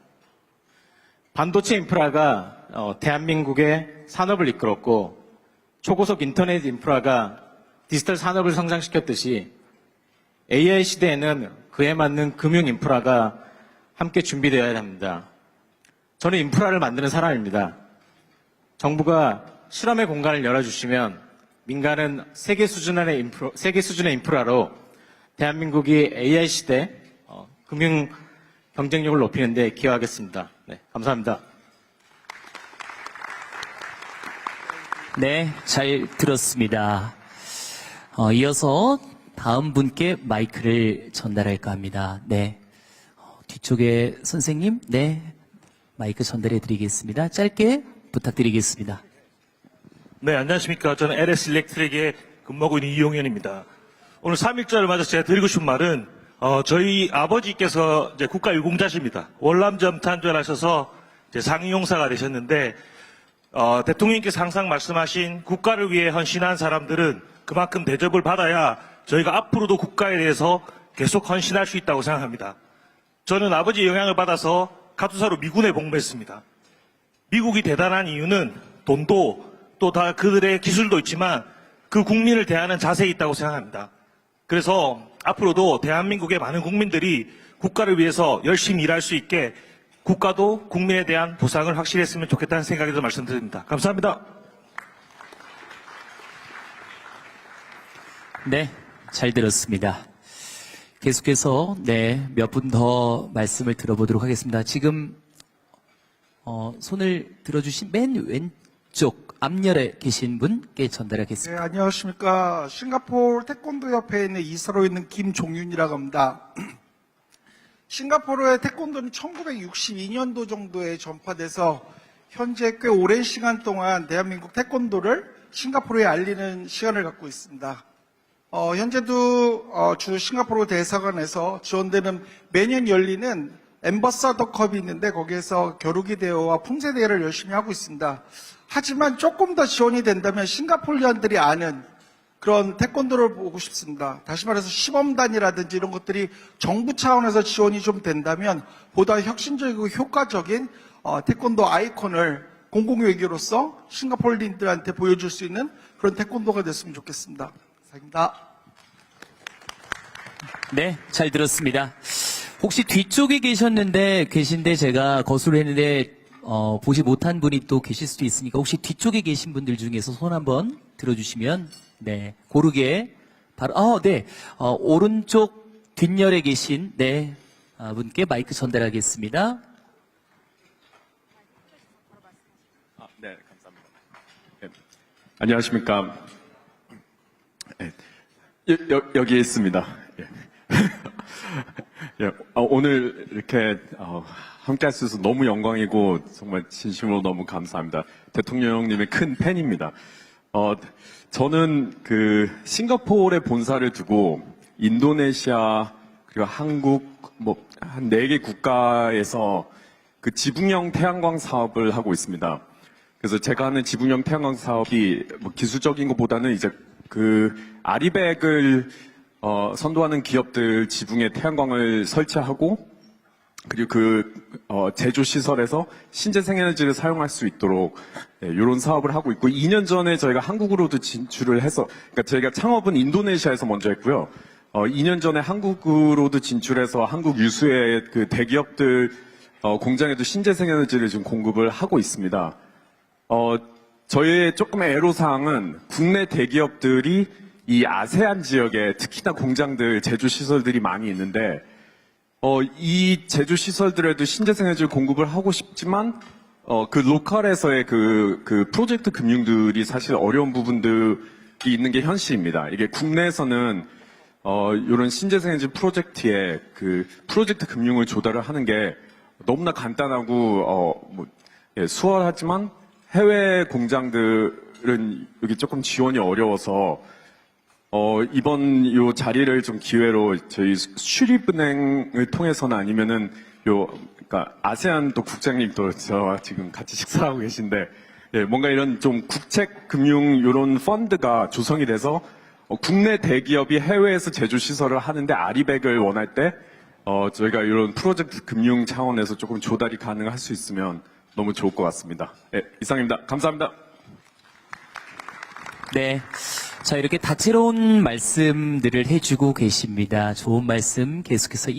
반도체 인프라가 대한민국의 산업을 이끌었고 초고속 인터넷 인프라가 디지털 산업을 성장시켰듯이 AI 시대에는 그에 맞는 금융 인프라가 함께 준비되어야 합니다. 저는 인프라를 만드는 사람입니다. 정부가 실험의 공간을 열어주시면 민간은 세계 수준의 인프라로 대한민국이 AI 시대 금융 경쟁력을 높이는 데 기여하겠습니다. 네, 감사합니다. 네, 잘 들었습니다. 이어서 다음 분께 마이크를 전달할까 합니다. 네, 뒤쪽에 선생님, 네, 마이크 전달해 드리겠습니다. 짧게 부탁드리겠습니다. 네, 안녕하십니까. 저는 LS 일렉트릭에 근무하고 있는 이용현입니다. 오늘 3.1절을 맞아서 제가 드리고 싶은 말은, 저희 아버지께서 이제 국가 유공자십니다. 월남전 탄전하셔서 이제 상용사가 되셨는데, 대통령님께서 항상 말씀하신 국가를 위해 헌신한 사람들은 그만큼 대접을 받아야 저희가 앞으로도 국가에 대해서 계속 헌신할 수 있다고 생각합니다. 저는 아버지의 영향을 받아서 가투사로 미군에 복무했습니다. 미국이 대단한 이유는 돈도 또 다 그들의 기술도 있지만 그 국민을 대하는 자세에 있다고 생각합니다. 그래서 앞으로도 대한민국의 많은 국민들이 국가를 위해서 열심히 일할 수 있게 국가도 국민에 대한 보상을 확실히 했으면 좋겠다는 생각에서 말씀드립니다. 감사합니다. 네, 잘 들었습니다. 계속해서 몇 분 더 말씀을 들어보도록 하겠습니다. 지금 손을 들어주신 맨 왼쪽 앞열에 계신 분께 전달하겠습니다. 네, 안녕하십니까. 싱가포르 태권도 협회에 있는 이사로 있는 김종윤이라고 합니다. 싱가포르의 태권도는 1962년도 정도에 전파돼서 현재 꽤 오랜 시간 동안 대한민국 태권도를 싱가포르에 알리는 시간을 갖고 있습니다. 현재도 주 싱가포르 대사관에서 지원되는 매년 열리는 엠버사더 컵이 있는데 거기에서 겨루기 대회와 품새 대회를 열심히 하고 있습니다. 하지만 조금 더 지원이 된다면 싱가포르인들이 아는 그런 태권도를 보고 싶습니다. 다시 말해서 시범단이라든지 이런 것들이 정부 차원에서 지원이 좀 된다면 보다 혁신적이고 효과적인 태권도 아이콘을 공공외교로서 싱가포르인들한테 보여줄 수 있는 그런 태권도가 됐으면 좋겠습니다. 감사합니다. 네, 잘 들었습니다. 혹시 뒤쪽에 계신데 제가 거수를 했는데 보지 못한 분이 또 계실 수도 있으니까 혹시 뒤쪽에 계신 분들 중에서 손 한번 들어주시면 고르게 바로 오른쪽 뒷열에 계신 분께 마이크 전달하겠습니다. 네, 감사합니다. 네, 안녕하십니까. 네, 여기에 있습니다. 예. 예, 오늘 이렇게 함께 할 수 있어서 너무 영광이고 정말 진심으로 너무 감사합니다. 대통령님의 큰 팬입니다. 저는 싱가포르의 본사를 두고 인도네시아 그리고 한국 한 4개 국가에서 지붕형 태양광 사업을 하고 있습니다. 그래서 제가 하는 지붕형 태양광 사업이 기술적인 것보다는 이제 아리백을 선도하는 기업들 지붕에 태양광을 설치하고 그리고 제조 시설에서 신재생 에너지를 사용할 수 있도록 이런 사업을 하고 있고 2년 전에 저희가 한국으로도 진출을 해서 그러니까 저희가 창업은 인도네시아에서 먼저 했고요. 2년 전에 한국으로도 진출해서 한국 유수의 대기업들 공장에도 신재생 에너지를 지금 공급을 하고 있습니다. 저희의 조금의 애로사항은 국내 대기업들이 이 아세안 지역에 특히나 공장들, 제조시설들이 많이 있는데, 이 제조시설들에도 신재생 에너지를 공급을 하고 싶지만, 그 로컬에서의 그 프로젝트 금융들이 사실 어려운 부분들이 있는 게 현실입니다. 이게 국내에서는 이런 신재생에너지 프로젝트에 그 프로젝트 금융을 조달을 하는 게 너무나 간단하고 수월하지만 해외 공장들은 여기 조금 지원이 어려워서 이번 요 자리를 좀 기회로 저희 수립은행을 통해서는 아니면은 그러니까 아세안 또 국장님도 저와 지금 같이 식사하고 계신데 뭔가 이런 좀 국책 금융 이런 펀드가 조성이 돼서 국내 대기업이 해외에서 제조 시설을 하는데 아리백을 원할 때 저희가 이런 프로젝트 금융 차원에서 조금 조달이 가능할 수 있으면 너무 좋을 것 같습니다. 이상입니다. 감사합니다. 네. 자, 이렇게 다채로운 말씀들을 해주고 계십니다. 좋은 말씀 계속해서